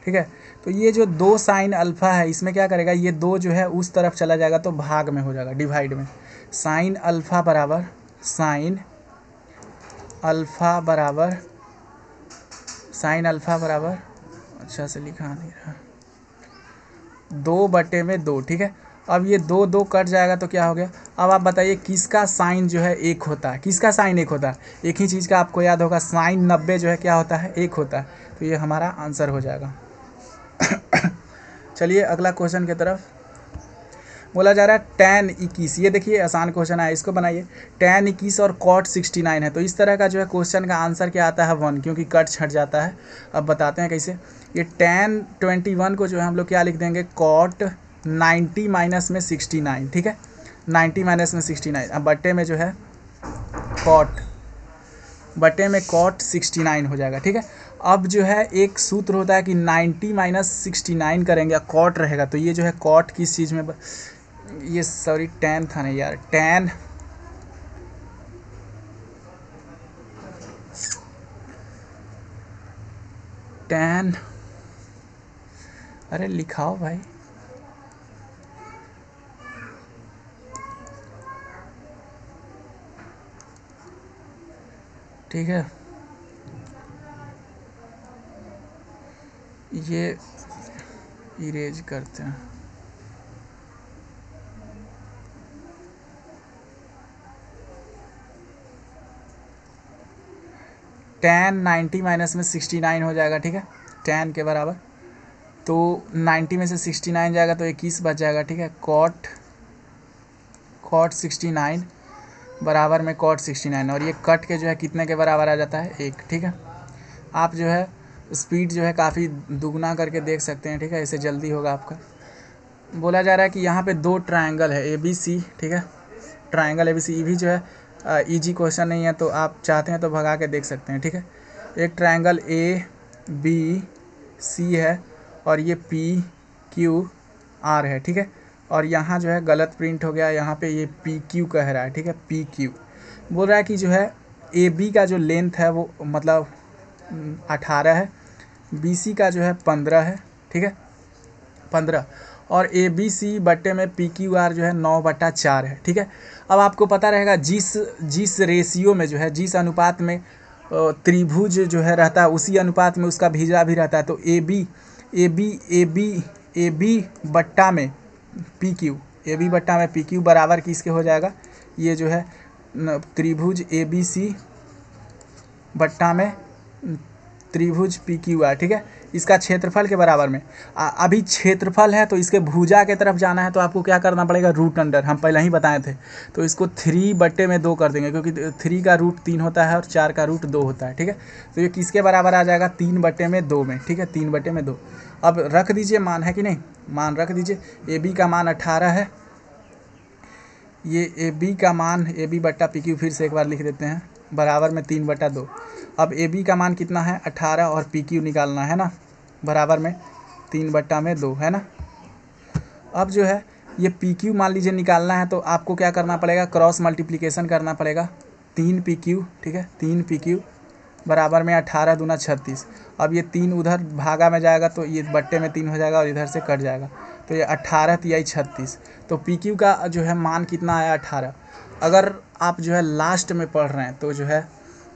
ठीक है। तो ये जो 2 sin अल्फ़ा है इसमें क्या करेगा, ये 2 जो है उस तरफ चला जाएगा तो भाग में हो जाएगा, डिवाइड में। sin अल्फ़ा बराबर sin अल्फ़ा बराबर अच्छा से लिखा नहीं रहा, 2/2, ठीक है। अब ये 2 कट जाएगा तो क्या हो गया। अब आप बताइए किसका साइन जो है 1 होता है, किसका साइन 1 होता है, एक ही चीज़ का आपको याद होगा, साइन 90 जो है क्या होता है 1 होता है। तो ये हमारा आंसर हो जाएगा। चलिए अगला क्वेश्चन की तरफ। बोला जा रहा है tan 21, ये देखिए आसान क्वेश्चन है, इसको बनाइए। tan 21 और cot 69 है, तो इस तरह का जो है क्वेश्चन का आंसर क्या आता है 1, क्योंकि कट छट जाता है। अब बताते हैं कैसे। ये tan 21 को जो है हम लोग क्या लिख देंगे, cot 90 माइनस में 69, ठीक है, 90 माइनस में 69। अब बट्टे में जो है cot 69 हो जाएगा, ठीक है। अब जो है एक सूत्र होता है कि 90 माइनस 69 करेंगे, कॉट रहेगा, तो ये जो है कॉट किस चीज़ में, ये सॉरी tan था नहीं यार, tan अरे लिखाओ भाई, ठीक है। ये इरेज करते हैं, tan 90 माइनस में 69 हो जाएगा, ठीक है, tan के बराबर, तो 90 में से 69 जाएगा तो 21 बच जाएगा, ठीक है। cot 69 बराबर में cot 69, और ये कट के जो है कितने के बराबर आ जाता है 1, ठीक है। आप जो है स्पीड जो है काफ़ी दुगना करके देख सकते हैं, ठीक है, इससे जल्दी होगा आपका। बोला जा रहा है कि यहाँ पे दो ट्रायंगल है ABC, ठीक है, ट्रायंगल ABC। ये भी जो है इजी क्वेश्चन नहीं है, तो आप चाहते हैं तो भगा के देख सकते हैं, ठीक है। एक ट्रायंगल ABC है और ये PQR है, ठीक है। और यहाँ जो है गलत प्रिंट हो गया, यहाँ पे ये PQ कह रहा है, ठीक है, PQ बोल रहा है कि जो है AB का जो लेंथ है वो मतलब 18 है, BC का जो है 15 है, ठीक है, 15, और ABC बट्टे में PQR जो है 9/4 है, ठीक है। अब आपको पता रहेगा जिस रेशियो में जो है, जिस अनुपात में त्रिभुज जो है रहता है, उसी अनुपात में उसका भीजा भी रहता है। तो AB बट्टा में PQ बराबर किसके हो जाएगा, ये जो है त्रिभुज ABC बट्टा में त्रिभुज PQR, ठीक है, इसका क्षेत्रफल के बराबर में। अभी क्षेत्रफल है तो इसके भुजा के तरफ जाना है, तो आपको क्या करना पड़ेगा, रूट अंडर, हम पहले ही बताए थे। तो इसको 3/2 कर देंगे, क्योंकि 3 का रूट 3 होता है और 4 का रूट 2 होता है, ठीक है। तो ये किसके बराबर आ जाएगा, 3/2 में, ठीक है, 3/2। अब रख दीजिए मान, है कि नहीं, मान रख दीजिए। AB का मान 18 है, ये AB का मान AB बट्टा PQ, फिर से एक बार लिख देते हैं, बराबर में 3/2। अब AB का मान कितना है, 18, और PQ निकालना है ना, बराबर में 3/2 है ना। अब जो है ये PQ मान लीजिए निकालना है, तो आपको क्या करना पड़ेगा, क्रॉस मल्टीप्लिकेशन करना पड़ेगा। 3PQ, ठीक है, 3PQ बराबर में 18 दूना 36। अब ये 3 उधर भागा में जाएगा तो ये बट्टे में 3 हो जाएगा और इधर से कट जाएगा, तो ये 18 तिहाई 36। तो PQ का जो है मान कितना आया, 18। अगर आप जो है लास्ट में पढ़ रहे हैं तो जो है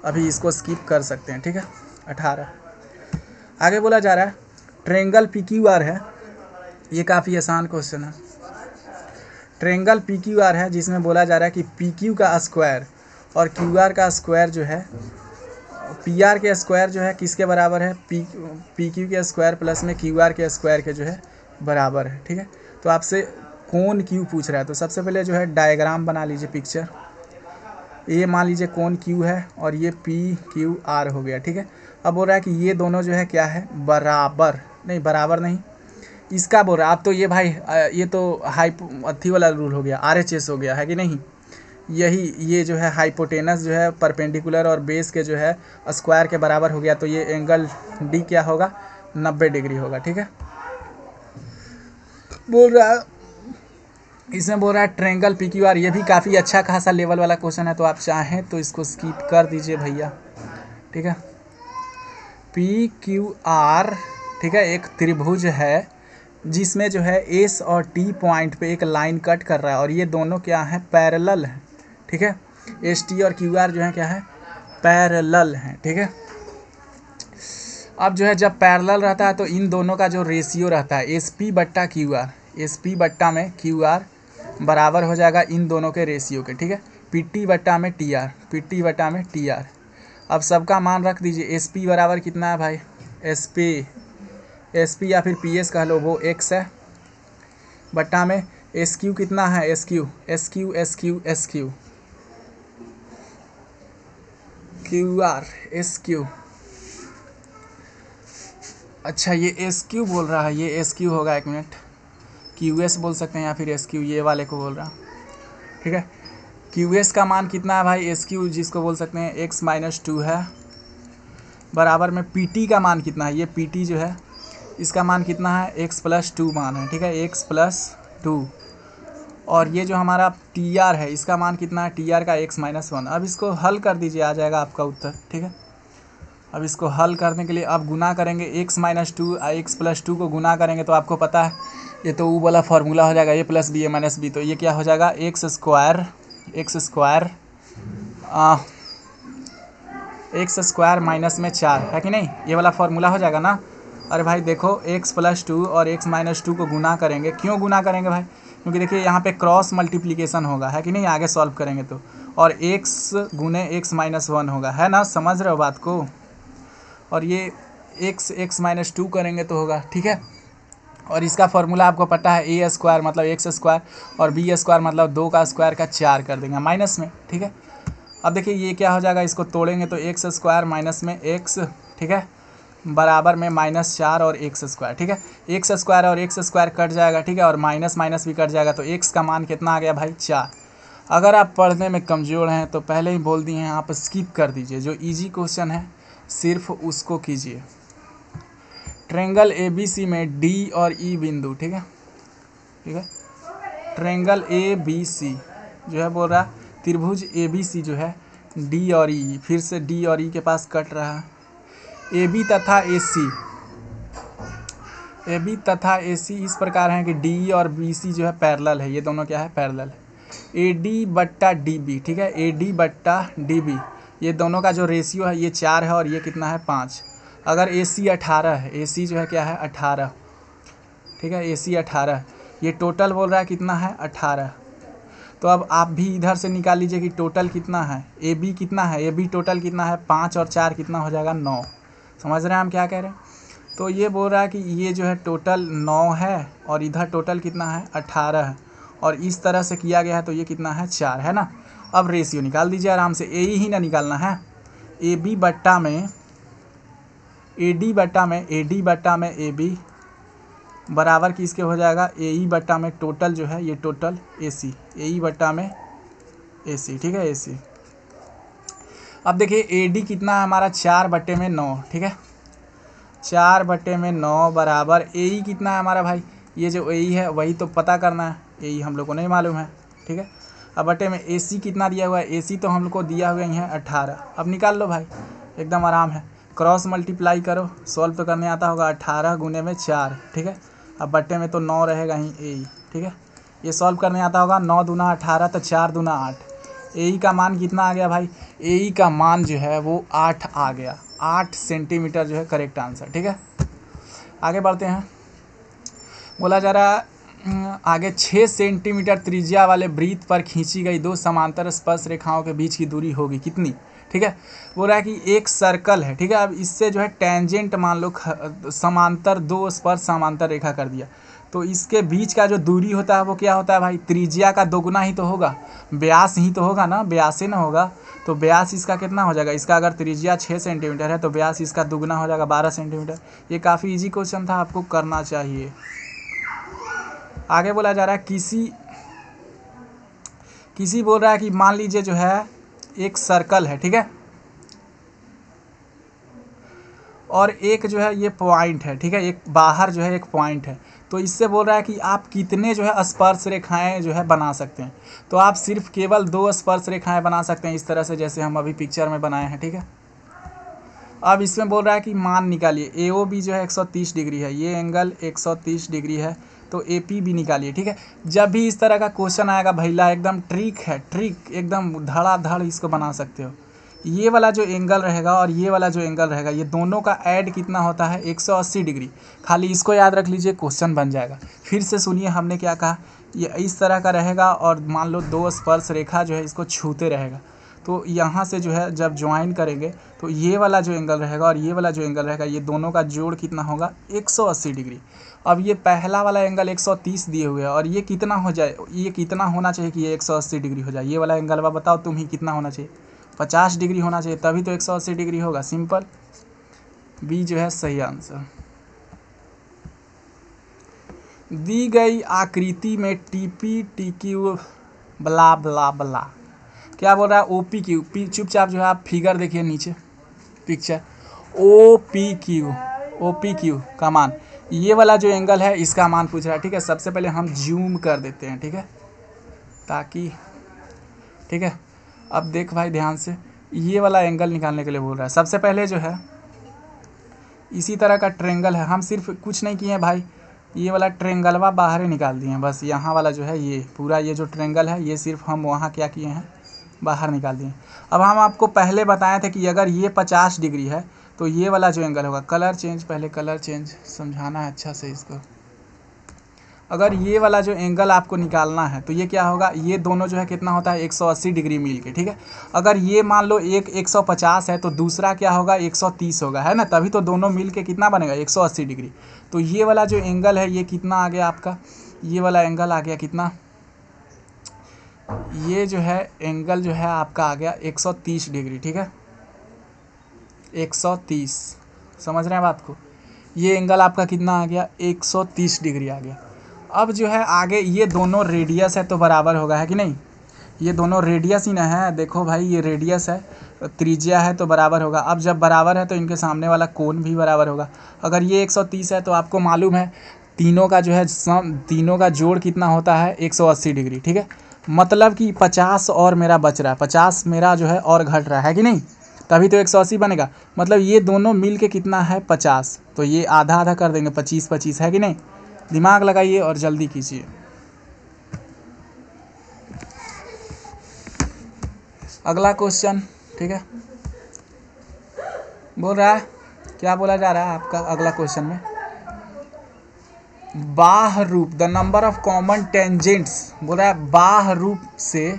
अभी इसको स्किप कर सकते हैं, ठीक है, 18। आगे बोला जा रहा है ट्रायंगल PQR है, ये काफ़ी आसान क्वेश्चन है। ट्रायंगल PQR है जिसमें बोला जा रहा है कि PQ का स्क्वायर और QR का स्क्वायर जो है, PR के स्क्वायर जो है किसके बराबर है, PQ के स्क्वायर प्लस में QR के स्क्वायर के जो है बराबर है, ठीक है। तो आपसे कोण Q पूछ रहा है, तो सबसे पहले जो है डायग्राम बना लीजिए, पिक्चर। ये मान लीजिए कोण Q है और ये PQR हो गया, ठीक है। अब बोल रहा है कि ये दोनों जो है क्या है, बराबर नहीं, बराबर नहीं, इसका बोल रहा है। आप तो ये भाई ये तो अथी वाला रूल हो गया, RHS हो गया, है कि नहीं। यही ये जो है हाइपोटेनस जो है परपेंडिकुलर और बेस के जो है स्क्वायर के बराबर हो गया, तो ये एंगल D क्या होगा, 90 डिग्री होगा, ठीक है। बोल रहा है, इसमें बोल रहा है ट्रायंगल PQR, ये भी काफ़ी अच्छा खासा लेवल वाला क्वेश्चन है, तो आप चाहें तो इसको स्किप कर दीजिए भैया, ठीक है। PQR, ठीक है, एक त्रिभुज है जिसमें जो है S और T पॉइंट पे एक लाइन कट कर रहा है, और ये दोनों क्या है, पैरेलल है, ठीक है। ST और QR जो है क्या है, पैरेलल है, ठीक है। अब जो है जब पैरेलल रहता है तो इन दोनों का जो रेशियो रहता है SP बट्टा QR, SP बट्टा में QR बराबर हो जाएगा इन दोनों के रेशियो के, ठीक है। PT बट्टा में TR, PT बट्टा में TR। अब सबका मान रख दीजिए। SP बराबर कितना है भाई, SP या फिर PS कह लो, वो X है, बट्टा में SQ कितना है, SQ QR SQ। अच्छा ये SQ बोल रहा है, ये SQ होगा, एक मिनट, QS बोल सकते हैं या फिर SQ, ये वाले को बोल रहा, ठीक है। QS का मान कितना है भाई, SQ जिसको बोल सकते हैं X-2 है, बराबर में PT का मान कितना है, ये PT जो है इसका मान कितना है, X+2 मान है, ठीक है, X+2। और ये जो हमारा TR है इसका मान कितना है, TR का X-1। अब इसको हल कर दीजिए, आ जाएगा आपका उत्तर, ठीक है। अब इसको हल करने के लिए अब गुना करेंगे, X-2 X+2 को गुना करेंगे तो आपको पता है ये तो वो वाला फार्मूला हो जाएगा, A + B A - B। तो ये क्या हो जाएगा, x स्क्वायर माइनस में 4, है कि नहीं, ये वाला फार्मूला हो जाएगा ना। अरे भाई देखो X+2 और X-2 को गुना करेंगे, क्यों गुना करेंगे भाई, क्योंकि देखिए यहाँ पे क्रॉस मल्टीप्लिकेशन होगा, है कि नहीं, आगे सॉल्व करेंगे तो, और x गुने X-1 होगा, है ना, समझ रहे हो बात को। और ये X-2 करेंगे तो होगा, ठीक है। और इसका फार्मूला आपको पता है, A² मतलब X² और B² मतलब 2 का स्क्वायर का 4 कर देंगे माइनस में, ठीक है। अब देखिए ये क्या हो जाएगा, इसको तोड़ेंगे तो X² माइनस में X, ठीक है, बराबर में -4 और एक्स स्क्वायर, ठीक है। एक्स स्क्वायर और एक्स स्क्वायर कट जाएगा, ठीक है, और माइनस माइनस भी कट जाएगा, तो एक्स का मान कितना आ गया भाई 4। अगर आप पढ़ने में कमज़ोर हैं तो पहले ही बोल दिए हैं, आप स्किप कर दीजिए, जो इजी क्वेश्चन है सिर्फ उसको कीजिए। ट्रेंगल ABC में डी और ई बिंदु, ठीक है, ठीक है, ट्रेंगल ABC जो है बोल रहा है त्रिभुज ABC जो है डी और ई, फिर से डी और ई के पास कट रहा है। AB तथा AC इस प्रकार हैं कि DE और BC जो है पैरेलल है, ये दोनों क्या है, पैरेलल है। AD/DB, ठीक है, AD/DB ये दोनों का जो रेशियो है ये 4 है और ये कितना है 5। अगर AC 18 है, AC जो है क्या है 18, ठीक है, AC 18, ये टोटल बोल रहा है कितना है 18। तो अब आप भी इधर से निकाल लीजिए कि टोटल कितना है, AB कितना है, AB टोटल कितना है 5 और 4 कितना हो जाएगा 9। समझ रहे हैं हम क्या कह रहे हैं। तो ये बोल रहा है कि ये जो है टोटल 9 है और इधर टोटल कितना है 18 है, और इस तरह से किया गया है, तो ये कितना है 4 है ना। अब रेशियो निकाल दीजिए आराम से, ए ही ना निकालना है, AD बट्टा में AB बराबर किसके हो जाएगा, AE बट्टा में टोटल जो है ये टोटल AC, AE बट्टा में AC, ठीक है, AC। अब देखिए AD कितना है हमारा 4/9, ठीक है, 4/9 बराबर AE कितना है हमारा भाई, ये जो AE है वही तो पता करना है, AE हम लोग को नहीं मालूम है, ठीक है। अब बटे में AC कितना दिया हुआ है, AC तो हम लोग को दिया हुआ है 18। अब निकाल लो भाई, एकदम आराम है, क्रॉस मल्टीप्लाई करो, सॉल्व तो करने आता होगा, 18 गुने में 4, ठीक है। अब बट्टे में तो 9 रहेगा ही AE, ठीक है, ये सॉल्व करने आता होगा, 9 दूना 18 तो 4 दूना 8। AE का मान कितना आ गया भाई, AE का मान जो है वो 8 आ गया, 8 सेंटीमीटर जो है करेक्ट आंसर, ठीक है। आगे बढ़ते हैं, बोला जा रहा है आगे 6 सेंटीमीटर त्रिज्या वाले वृत्त पर खींची गई 2 समांतर स्पर्श रेखाओं के बीच की दूरी होगी कितनी, ठीक है। बोल रहा है कि एक सर्कल है, ठीक है, अब इससे जो है टेंजेंट मान लो समांतर 2 स्पर्श समांतर रेखा कर दिया, तो इसके बीच का जो दूरी होता है वो क्या होता है भाई, त्रिज्या का दोगुना ही तो होगा, व्यास ही तो होगा ना, व्यास ही ना होगा, तो व्यास इसका कितना हो जाएगा, इसका अगर त्रिज्या 6 सेंटीमीटर है तो व्यास इसका दुगुना हो जाएगा 12 सेंटीमीटर। ये काफ़ी इजी क्वेश्चन था, आपको करना चाहिए। आगे बोला जा रहा है किसी बोल रहा है कि मान लीजिए जो है एक सर्कल है, ठीक है, और एक जो है ये पॉइंट है, ठीक है, एक बाहर जो है एक पॉइंट है, तो इससे बोल रहा है कि आप कितने जो है स्पर्श रेखाएं जो है बना सकते हैं। तो आप सिर्फ केवल 2 स्पर्श रेखाएं बना सकते हैं, इस तरह से जैसे हम अभी पिक्चर में बनाए हैं, ठीक है। अब इसमें बोल रहा है कि मान निकालिए, AOB जो है 130 डिग्री है, ये एंगल 130 डिग्री है, तो AP भी निकालिए, ठीक है। जब भी इस तरह का क्वेश्चन आएगा भैया, एकदम ट्रिक है, ट्रिक एकदम धड़ाधड़ इसको बना सकते हो। ये वाला जो एंगल रहेगा और ये वाला जो एंगल रहेगा, ये दोनों का ऐड कितना होता है 180 डिग्री, खाली इसको याद रख लीजिए, क्वेश्चन बन जाएगा। फिर से सुनिए हमने क्या कहा, ये इस तरह का रहेगा और मान लो 2 स्पर्श रेखा जो है इसको छूते रहेगा, तो यहाँ से जो है जब ज्वाइन करेंगे तो ये वाला जो एंगल रहेगा और ये वाला जो एंगल रहेगा, ये दोनों का जोड़ कितना होगा 180 डिग्री। अब ये पहला वाला एंगल 130 दिए हुए है और ये कितना हो जाए, ये कितना होना चाहिए कि ये 180 डिग्री हो जाए, ये वाला एंगल बताओ तुम ही कितना होना चाहिए, 50 डिग्री होना चाहिए, तभी तो 180 डिग्री होगा, सिंपल। बी जो है सही आंसर। दी गई आकृति में TP TQ ब्ला ब्ला ब्ला, क्या बोल रहा है OPQ, चुपचाप जो है आप फिगर देखिए नीचे पिक्चर, OPQ का मान, ये वाला जो एंगल है इसका मान पूछ रहा है, ठीक है। सबसे पहले हम जूम कर देते हैं, ठीक है, ताकि, ठीक है। अब देख भाई ध्यान से, ये वाला एंगल निकालने के लिए बोल रहा है। सबसे पहले जो है इसी तरह का ट्रेंगल है, हम सिर्फ कुछ नहीं किए हैं भाई, ये वाला ट्रेंगलवा बाहर ही निकाल दिए हैं, बस यहाँ वाला जो है ये पूरा ये जो ट्रेंगल है ये सिर्फ हम वहाँ क्या किए हैं, बाहर निकाल दिए। अब हम आपको पहले बताए थे कि अगर ये 50 डिग्री है तो ये वाला जो एंगल होगा, कलर चेंज, पहले कलर चेंज समझाना है अच्छा से इसको। अगर ये वाला जो एंगल आपको निकालना है तो ये क्या होगा, ये दोनों जो है कितना होता है 180 डिग्री मिल के, ठीक है। अगर ये मान लो एक 150 है तो दूसरा क्या होगा 130 होगा, है ना, तभी तो दोनों मिल के कितना बनेगा 180 डिग्री। तो ये वाला जो एंगल है ये कितना आ गया आपका, ये वाला एंगल आ गया कितना, ये जो है एंगल जो है आपका आ गया 130 डिग्री, ठीक है, 130। समझ रहे हैं बात को। ये एंगल आपका कितना आ गया, 130 डिग्री आ गया। अब जो है आगे ये दोनों रेडियस है तो बराबर होगा, है कि नहीं। ये दोनों रेडियस ही ना है, देखो भाई ये रेडियस है, त्रिज्या है तो बराबर होगा। अब जब बराबर है तो इनके सामने वाला कोण भी बराबर होगा। अगर ये 130 है तो आपको मालूम है तीनों का जो है तीनों का जोड़ कितना होता है, 180 डिग्री, ठीक है। मतलब कि 50 और मेरा बच रहा है, 50 मेरा जो है और घट रहा है कि नहीं, तभी तो 180 बनेगा। मतलब ये दोनों मिल के कितना है, 50, तो ये आधा आधा कर देंगे, 25 25, है कि नहीं। दिमाग लगाइए और जल्दी कीजिए। अगला क्वेश्चन, ठीक है, बोल रहा है, क्या बोला जा रहा है आपका अगला क्वेश्चन में, बाह्य रूप, the number of common tangents, बोल रहा है बाह्य रूप से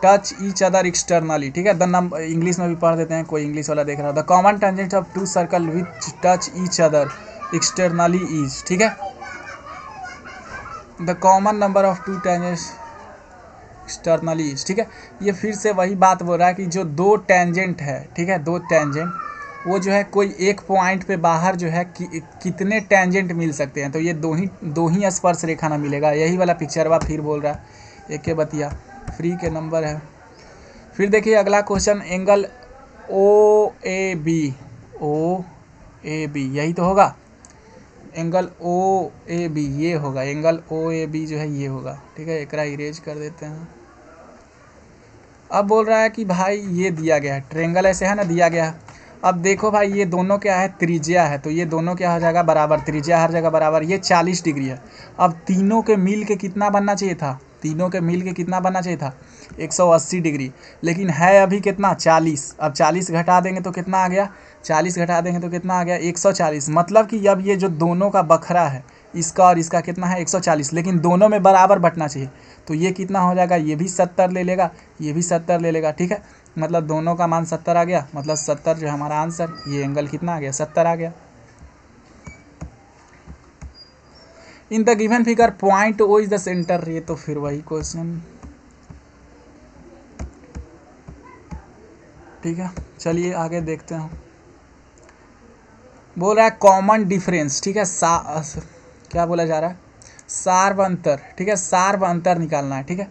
टच ईच अदर एक्सटर्नली, ठीक है। द नंबर इंग्लिश में भी पढ़ देते हैं, कोई इंग्लिश वाला देख रहा है। The common tangent of two circle which touch each other externally is, ठीक है। The common number of two tangents externally is, ठीक है। ये फिर से वही बात बोल रहा है कि जो दो टेंजेंट है, ठीक है, दो टेंजेंट, वो जो है कोई एक पॉइंट पे बाहर जो है कितने टेंजेंट मिल सकते हैं, तो ये दो ही स्पर्श रेखा ना मिलेगा। यही वाला पिक्चर बा फिर बोल रहा है, एक के बतिया फ्री के नंबर है। फिर देखिए अगला question, angle O A B, यही तो होगा, एंगल ओ ए बी ये होगा, एंगल ओ ए बी जो है ये होगा, ठीक है। एकरा इरेज कर देते हैं। अब बोल रहा है कि भाई ये दिया गया है, ट्रेंगल ऐसे है ना, दिया गया है। अब देखो भाई ये दोनों क्या है, त्रिज्या है, तो ये दोनों क्या हो जाएगा, बराबर, त्रिज्या हर जगह बराबर। ये 40 डिग्री है। अब तीनों के मिल के कितना बनना चाहिए था, तीनों के मिल के कितना बनना चाहिए था, 180 डिग्री, लेकिन है अभी कितना, 40। अब 40 घटा देंगे तो कितना आ गया, 40 घटा देंगे तो कितना आ गया, 140। मतलब कि अब ये जो दोनों का बखरा है, इसका और इसका कितना है, 140, लेकिन दोनों में बराबर बटना चाहिए। तो ये कितना हो जाएगा, ये भी 70 ले लेगा, ये भी 70 ले लेगा, ठीक है। मतलब दोनों का मान 70 आ गया, मतलब 70 जो है हमारा आंसर। ये एंगल कितना आ गया, 70 आ गया। In the given figure point O is the centre, ये तो फिर वही क्वेश्चन, ठीक है। चलिए आगे देखते हैं। बोल रहा है कॉमन डिफरेंस, ठीक है, क्या बोला जा रहा है, सार्व अंतर, ठीक है, सार्व अंतर निकालना है, ठीक है।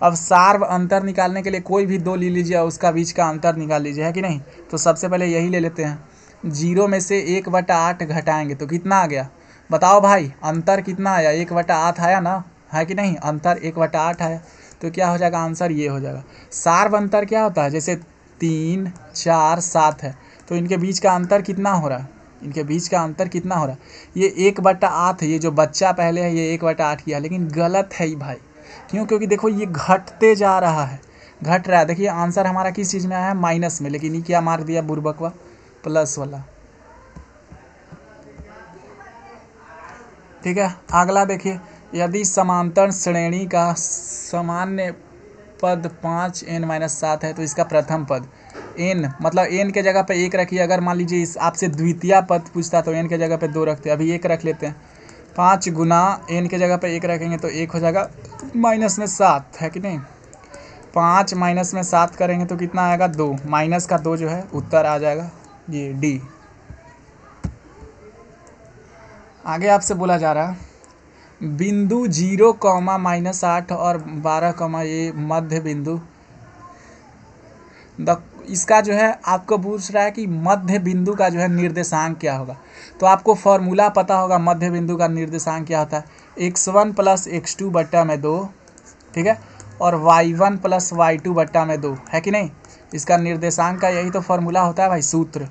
अब सार्व अंतर निकालने के लिए कोई भी दो ले लीजिए और उसका बीच का अंतर निकाल लीजिए, है कि नहीं। तो सबसे पहले यही ले लेते हैं, 0 में से 1/8 घटाएंगे तो कितना आ गया, बताओ भाई, अंतर कितना आया, 1/8 आया ना, है कि नहीं, अंतर 1/8 आया। तो क्या हो जाएगा, आंसर ये हो जाएगा। सार्व अंतर क्या होता है, जैसे 3 4 7 है, तो इनके बीच का अंतर कितना हो रहा है, इनके बीच का अंतर कितना हो रहा है, ये 1/8 है। ये जो बच्चा पहले है ये 1/8 किया, लेकिन गलत है ही भाई। क्यों, क्योंकि देखो ये घटते जा रहा है, घट रहा है। देखिए आंसर हमारा किस चीज़ में आया है, माइनस में, लेकिन ये क्या मार दिया बुर्बकवा, प्लस वाला, ठीक है। अगला देखिए, यदि समांतर श्रेणी का सामान्य पद 5n-7 है तो इसका प्रथम पद n, मतलब n के जगह पे 1 रखिए। अगर मान लीजिए इस आपसे द्वितीय पद पूछता तो n के जगह पे 2 रखते, अभी 1 रख लेते हैं। 5 गुना n के जगह पे 1 रखेंगे तो 1 हो जाएगा -7, है कि नहीं। 5 -7 करेंगे तो कितना आएगा, 2, माइनस का 2 जो है उत्तर आ जाएगा, ये डी। आगे आपसे बोला जा रहा है बिंदु 0, -8 और 12, ये मध्य बिंदु, इसका जो है आपको पूछ रहा है कि मध्य बिंदु का जो है निर्देशांक क्या होगा। तो आपको फॉर्मूला पता होगा, मध्य बिंदु का निर्देशांक क्या होता है, x1 + x2/2, ठीक है, और y1 + y2/2, है कि नहीं। इसका निर्देशांक का यही तो फॉर्मूला होता है भाई, सूत्र।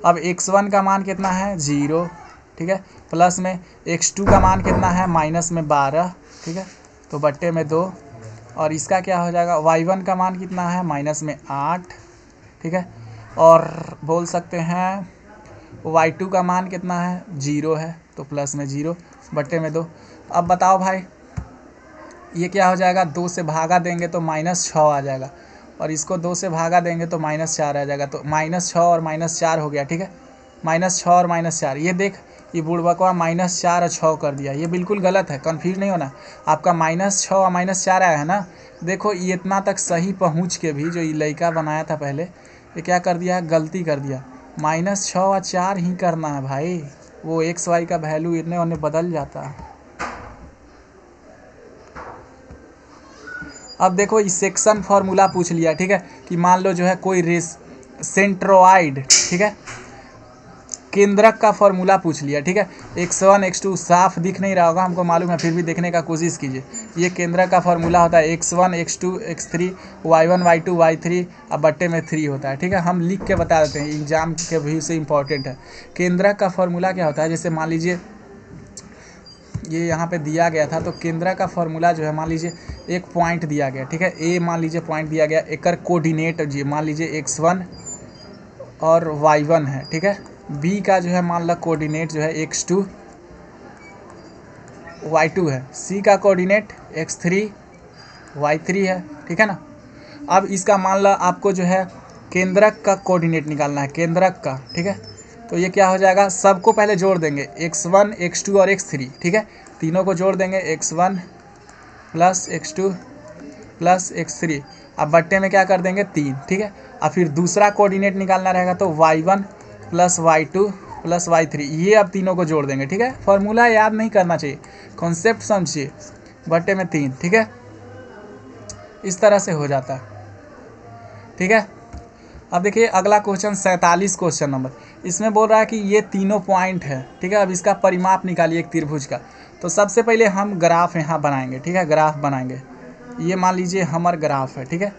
अब x1 का मान कितना है, 0, ठीक है, प्लस में x2 का मान कितना है, -12, ठीक है, तो बट्टे में 2, और इसका क्या हो जाएगा, y1 का मान कितना है, -8, ठीक है, और बोल सकते हैं y2 का मान कितना है, 0 है, तो प्लस में 0 बट्टे में 2। अब बताओ भाई ये क्या हो जाएगा, 2 से भागा देंगे तो -6 आ जाएगा, और इसको 2 से भागा देंगे तो -4 आ जाएगा। तो -6 और -4 हो गया, ठीक है, -6 और -4। ये देख, ये बुड़बकवा -4 और 6 कर दिया, ये बिल्कुल गलत है, कन्फ्यूज नहीं होना। आपका -6 और -4 आया है ना। देखो ये इतना तक सही पहुँच के भी जो ये लड़का बनाया था पहले, ये क्या कर दिया है, गलती कर दिया। -6 और 4 ही करना है भाई, वो एक्स वाई का वैल्यू इतने उन्हें बदल जाता है। अब देखो इस सेक्शन फार्मूला पूछ लिया, ठीक है, कि मान लो जो है कोई सेंट्रोइड, ठीक है, केंद्रक का फॉर्मूला पूछ लिया, ठीक है। x1 x2 साफ दिख नहीं रहा होगा हमको मालूम है, फिर भी देखने का कोशिश कीजिए। ये केंद्रक का फॉर्मूला होता है x1 x2 x3 y1 y2 y3 अब बट्टे में 3 होता है, ठीक है। हम लिख के बता देते हैं, एग्जाम के व्यू से इंपॉर्टेंट है। केंद्रक का फॉर्मूला क्या होता है, जैसे मान लीजिए ये यहाँ पे दिया गया था, तो केंद्रक का फॉर्मूला जो है, मान लीजिए एक पॉइंट दिया गया, ठीक है, ए मान लीजिए पॉइंट दिया गया, एक कोऑर्डिनेट जी मान लीजिए x1 और y1 है, ठीक है। बी का जो है मान लो कोऑर्डिनेट जो है x2 y2 है, सी का कोऑर्डिनेट x3 y3 है, ठीक है ना। अब इसका मान लो आपको जो है केंद्रक का कोऑर्डिनेट निकालना है, केंद्रक का, ठीक है। तो ये क्या हो जाएगा, सबको पहले जोड़ देंगे x1 x2 और x3, ठीक है, तीनों को जोड़ देंगे x1 plus x2 plus x3, अब बट्टे में क्या कर देंगे 3, ठीक है। अब फिर दूसरा कोऑर्डिनेट निकालना रहेगा, तो y1 plus y2 plus y3, ये अब तीनों को जोड़ देंगे, ठीक है। फॉर्मूला याद नहीं करना चाहिए, कॉन्सेप्ट समझिए, बट्टे में 3, ठीक है, इस तरह से हो जाता है, ठीक है। अब देखिए अगला क्वेश्चन 47 क्वेश्चन नंबर, इसमें बोल रहा है कि ये तीनों पॉइंट है, ठीक है। अब इसका परिमाप निकालिए एक त्रिभुज का। तो सबसे पहले हम ग्राफ यहाँ बनाएंगे, ठीक है, ग्राफ बनाएंगे, ये मान लीजिए हमारा ग्राफ है, ठीक है।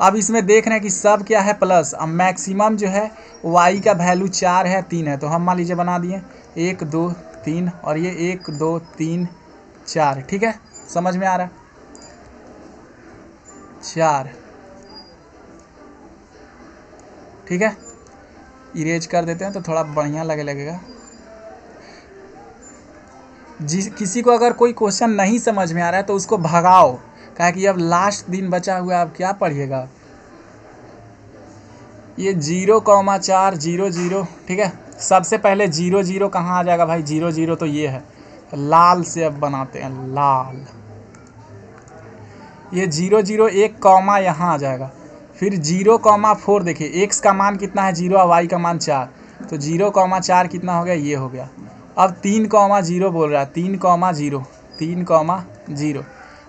अब इसमें देख रहे हैं कि सब क्या है प्लस, अब मैक्सिमम जो है y का वैल्यू 4 है 3 है, तो हम मान लीजिए बना दिए 1 2 3 और ये 1 2 3 4, ठीक है, समझ में आ रहा है, 4, ठीक है। इरेज कर देते हैं तो थोड़ा बढ़िया लगेगा। किसी को अगर कोई क्वेश्चन नहीं समझ में आ रहा है तो उसको भगाओ, कहा कि अब लास्ट दिन बचा हुआ है, अब क्या पढ़िएगा। ये 0,4 0 0, ठीक है। सबसे पहले 0 0 कहाँ आ जाएगा भाई, 0 0 तो ये है, लाल से अब बनाते हैं, लाल, ये 0 0 एक कॉमा यहाँ आ जाएगा, फिर 0,4 देखिए x का मान कितना है 0 और y का मान 4, तो 0,4 कितना हो गया, ये हो गया। अब 3,0 बोल रहा है, 3,0 3,0।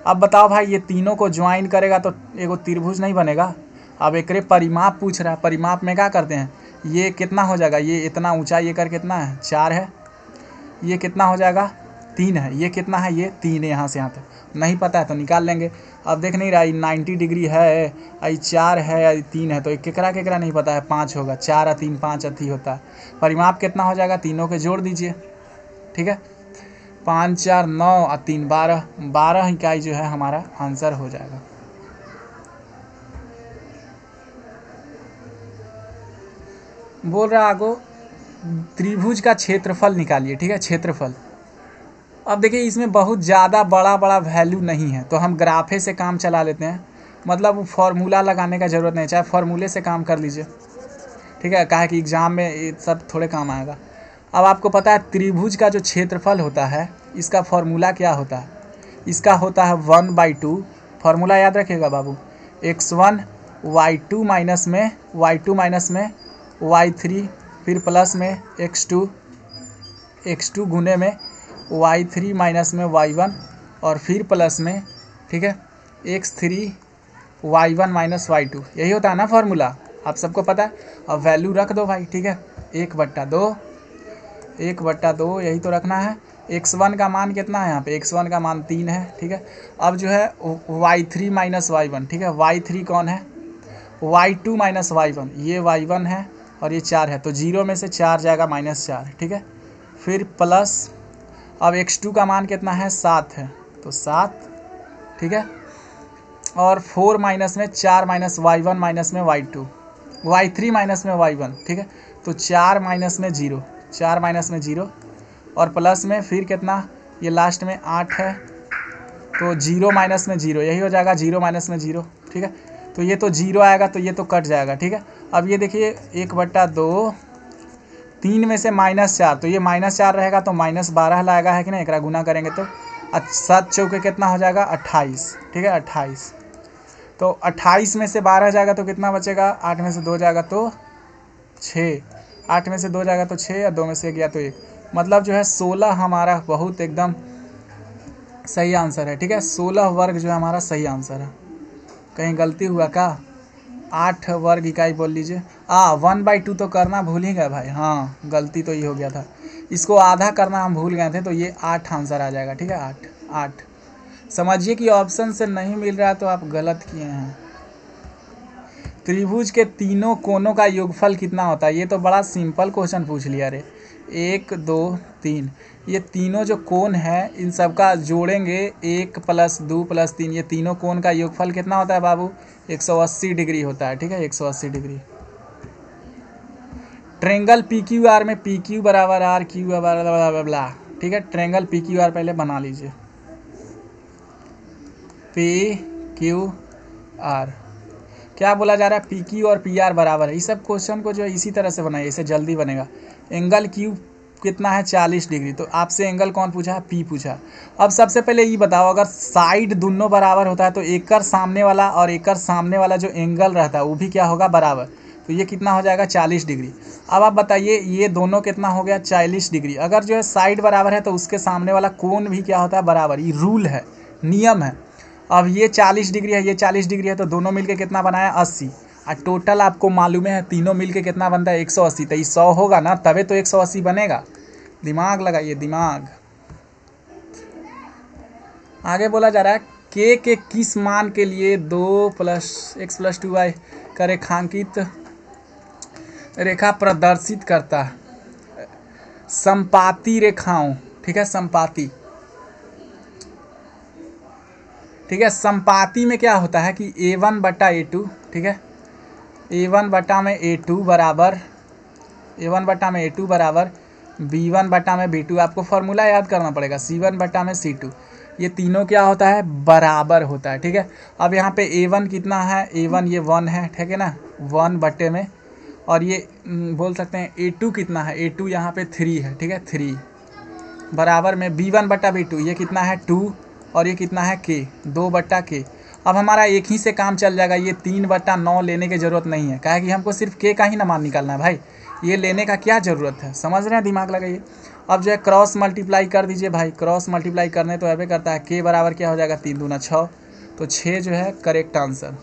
अब बताओ भाई ये तीनों को ज्वाइन करेगा तो एगो त्रिभुज नहीं बनेगा। अब एक परिमाप पूछ रहा है, परिमाप में क्या करते हैं, ये कितना हो जाएगा, ये इतना ऊंचाई ये कर कितना है 4 है, ये कितना हो जाएगा 3 है, ये कितना है, ये 3 है, यहाँ से यहाँ तक नहीं पता है तो निकाल लेंगे। अब देख नहीं रहा 90 डिग्री है, 4 है 3 है, तो केकरा नहीं पता है, 5 होगा, 4 और 3 5 अथी होता है। परिमाप कितना हो जाएगा, तीनों के जोड़ दीजिए, ठीक है, 5 4 9 और 3 12 इकाई जो है हमारा आंसर हो जाएगा। बोल रहा आगो त्रिभुज का क्षेत्रफल निकालिए, ठीक है, क्षेत्रफल। अब देखिए इसमें बहुत ज़्यादा बड़ा वैल्यू नहीं है, तो हम ग्राफे से काम चला लेते हैं, मतलब फार्मूला लगाने का ज़रूरत नहीं, चाहे फार्मूले से काम कर लीजिए, ठीक है, कहा कि एग्ज़ाम में ये सब थोड़े काम आएगा। अब आपको पता है त्रिभुज का जो क्षेत्रफल होता है इसका फार्मूला क्या होता है, इसका होता है 1/2, फार्मूला याद रखिएगा बाबू, x1 y2 माइनस में y3, फिर प्लस में x2 गुने में y3 माइनस में y1 और फिर प्लस में, ठीक है, x3 y1 माइनस y2, यही होता है ना फार्मूला, आप सबको पता है। अब वैल्यू रख दो भाई, ठीक है, 1/2 यही तो रखना है। x1 का मान कितना है यहाँ पे, x1 का मान 3 है, ठीक है। अब जो है y3 माइनस y1, ठीक है, y3 कौन है, y2 माइनस y1, ये y1 है और ये 4 है, तो 0 में से 4 जाएगा -4, ठीक है। फिर प्लस अब x2 का मान कितना है 7 है, तो 7, ठीक है, और 4 माइनस में 4 माइनस y1 माइनस में y3 माइनस में y1, ठीक है, तो 4 माइनस में 0 और प्लस में फिर कितना, ये लास्ट में 8 है, तो 0 माइनस में 0, यही हो जाएगा 0 माइनस में 0, ठीक है। तो ये तो 0 आएगा तो ये तो कट जाएगा, ठीक है। अब ये देखिए 1/2, 3 में से -4, तो ये -4 रहेगा तो -12 लाएगा, है कि नहीं, एक गुना करेंगे तो 7 चौके कितना हो जाएगा 28, ठीक है, 28, तो 28 में से 12 जाएगा तो कितना बचेगा, 8 में से 2 जाएगा तो 6, 8 में से 2 जाएगा तो 6 और 2 में से 1 गया तो 1, मतलब जो है 16 हमारा बहुत एकदम सही आंसर है। ठीक है, 16 वर्ग जो है हमारा सही आंसर है। कहीं गलती हुआ क्या? 8 वर्ग इकाई बोल लीजिए। 1/2 तो करना भूल ही गए भाई, हाँ गलती तो ये हो गया था, इसको आधा करना हम भूल गए थे, तो ये 8 आंसर आ जाएगा। ठीक है, 8। समझिए कि ऑप्शन से नहीं मिल रहा है तो आप गलत किए हैं। त्रिभुज के तीनों कोनों का योगफल कितना होता है? ये तो बड़ा सिंपल क्वेश्चन पूछ लिया रे। 1 2 3, ये तीनों जो कोण है इन सबका जोड़ेंगे, 1 + 2 + 3, ये तीनों कोण का योगफल कितना होता है बाबू? 180 डिग्री होता है। ठीक है, 180 डिग्री। ट्रेंगल PQR में PQ बराबर RQ बराबर, ठीक है, ट्रेंगल PQR पहले बना लीजिए, PQR क्या बोला जा रहा है? PQ और PR बराबर है। इस सब क्वेश्चन को जो है इसी तरह से बनाइए, इससे जल्दी बनेगा। एंगल Q कितना है? 40 डिग्री। तो आपसे एंगल कौन पूछा है? P पूछा। अब सबसे पहले ये बताओ, अगर साइड दोनों बराबर होता है तो एकर सामने वाला और एकर सामने वाला जो एंगल रहता है वो भी क्या होगा? बराबर। तो ये कितना हो जाएगा? 40 डिग्री। अब आप बताइए ये दोनों कितना हो गया? 40 डिग्री। अगर जो है साइड बराबर है तो उसके सामने वाला कोण भी क्या होता है? बराबर। ये रूल है, नियम है। अब ये 40 डिग्री है, ये 40 डिग्री है, तो दोनों मिलके कितना बनाया? 80। और टोटल आपको मालूम है तीनों मिलके कितना बनता है? 180। तो ये 100 होगा ना, तभी तो 180 बनेगा। दिमाग लगाइए, दिमाग। आगे बोला जा रहा है के किस मान के लिए 2 + x + 2y का रेखांकित रेखा प्रदर्शित करता है? समपाती रेखाओं। ठीक है, समपाती। ठीक है, समपाती में क्या होता है कि A1/A2, ठीक है, A1/A2 बराबर B1/B2। आपको फॉर्मूला याद करना पड़ेगा, C1/C2। ये तीनों क्या होता है? बराबर होता है। ठीक है, अब यहाँ पे A1 कितना है? A1 ये 1 है, ठीक है ना, 1 में, और ये बोल सकते हैं A2 कितना है? A2 यहाँ पे 3 है। ठीक है, 3 बराबर में B1/B2, ये कितना है? 2, और ये कितना है? K, 2/K। अब हमारा एक ही से काम चल जाएगा, ये 3/9 लेने की ज़रूरत नहीं है, क्या कि हमको सिर्फ K का ही ना मान निकालना है भाई, ये लेने का क्या ज़रूरत है? समझ रहे हैं? दिमाग लगाइए। अब जो है क्रॉस मल्टीप्लाई कर दीजिए भाई, क्रॉस मल्टीप्लाई करने तो ऐसे करता है, K बराबर क्या हो जाएगा? 3 दूना 6, तो 6 जो है करेक्ट आंसर।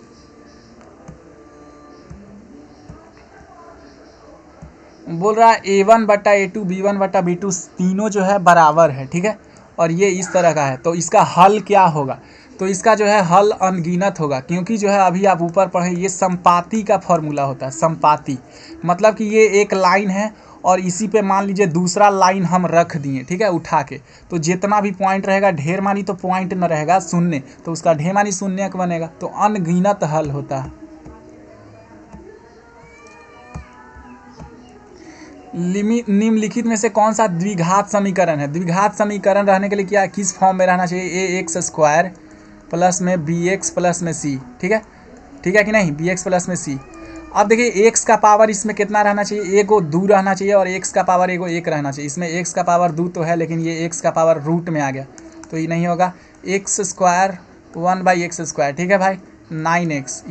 बोल रहा है A1/A2 B1/B2 तीनों जो है बराबर है। ठीक है, और ये इस तरह का है, तो इसका हल क्या होगा? तो इसका जो है हल अनगिनत होगा, क्योंकि जो है अभी आप ऊपर पढ़े, ये समपाती का फॉर्मूला होता है। समपाती मतलब कि ये एक लाइन है और इसी पे मान लीजिए दूसरा लाइन हम रख दिए, ठीक है, उठा के, तो जितना भी पॉइंट रहेगा, ढेर मानी तो पॉइंट न रहेगा शून्य, तो उसका ढेर मानी शून्य बनेगा, तो अनगिनत हल होता है। निम्नलिखित में से कौन सा द्विघात समीकरण है? द्विघात समीकरण रहने के लिए क्या, किस फॉर्म में रहना चाहिए? ax² प्लस में bx प्लस में c। ठीक है कि नहीं? bx प्लस में c। अब देखिए x का पावर इसमें कितना रहना चाहिए? एगो 2 रहना चाहिए, और x का पावर एगो 1 रहना चाहिए। इसमें x का पावर 2 तो है, लेकिन ये x का पावर रूट में आ गया, तो ये नहीं होगा। x² 1/x²। ठीक है भाई, 9x,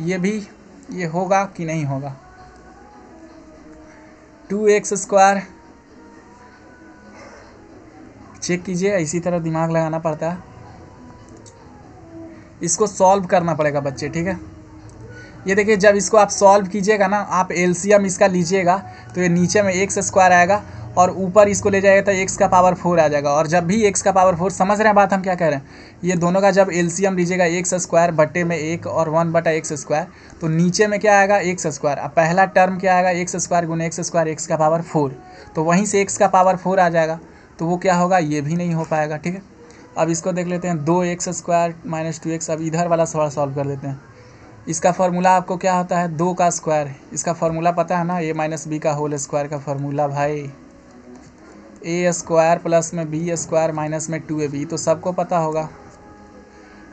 ये होगा कि नहीं होगा? 2x², चेक कीजिए, इसी तरह दिमाग लगाना पड़ता है, इसको सॉल्व करना पड़ेगा बच्चे। ठीक है, ये देखिए, जब इसको आप सॉल्व कीजिएगा ना, आप एलसीएम इसका लीजिएगा, तो ये नीचे में x² आएगा, और ऊपर इसको ले जाएगा तो x का पावर 4 आ जाएगा। और जब भी x का पावर 4, समझ रहे हैं बात हम क्या कह रहे हैं? ये दोनों का जब एलसीएम लीजिएगा, x² बटे में 1 और 1/x², तो नीचे में क्या आएगा? x²। अब पहला टर्म क्या आएगा? x² गुने x², x का पावर 4, तो वहीं से x का पावर 4 आ जाएगा, तो वो क्या होगा? ये भी नहीं हो पाएगा। ठीक है, अब इसको देख लेते हैं, 2x² - 2x। अब इधर वाला सवाल सॉल्व कर लेते हैं। इसका फार्मूला आपको क्या होता है? 2 का स्क्वायर। इसका फार्मूला पता है ना? a - b का होल स्क्वायर का फार्मूला भाई, a² प्लस में b² माइनस में 2ab, तो सबको पता होगा।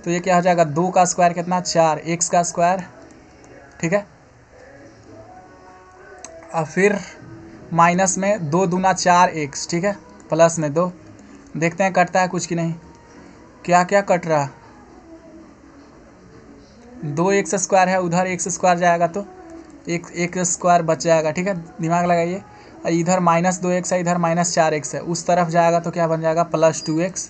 तो ये क्या हो जाएगा? 2 का स्क्वायर कितना? 4, x का स्क्वायर। ठीक है, और फिर माइनस में 2 दूना 4x, ठीक है, प्लस में 2। देखते हैं कटता है कुछ कि नहीं। क्या क्या कट रहा है? 2x² है, उधर x² जाएगा तो एक स्क्वायर बच जाएगा। ठीक है, दिमाग लगाइए। इधर -2x है, इधर -4x है, उस तरफ जाएगा तो क्या बन जाएगा +2x,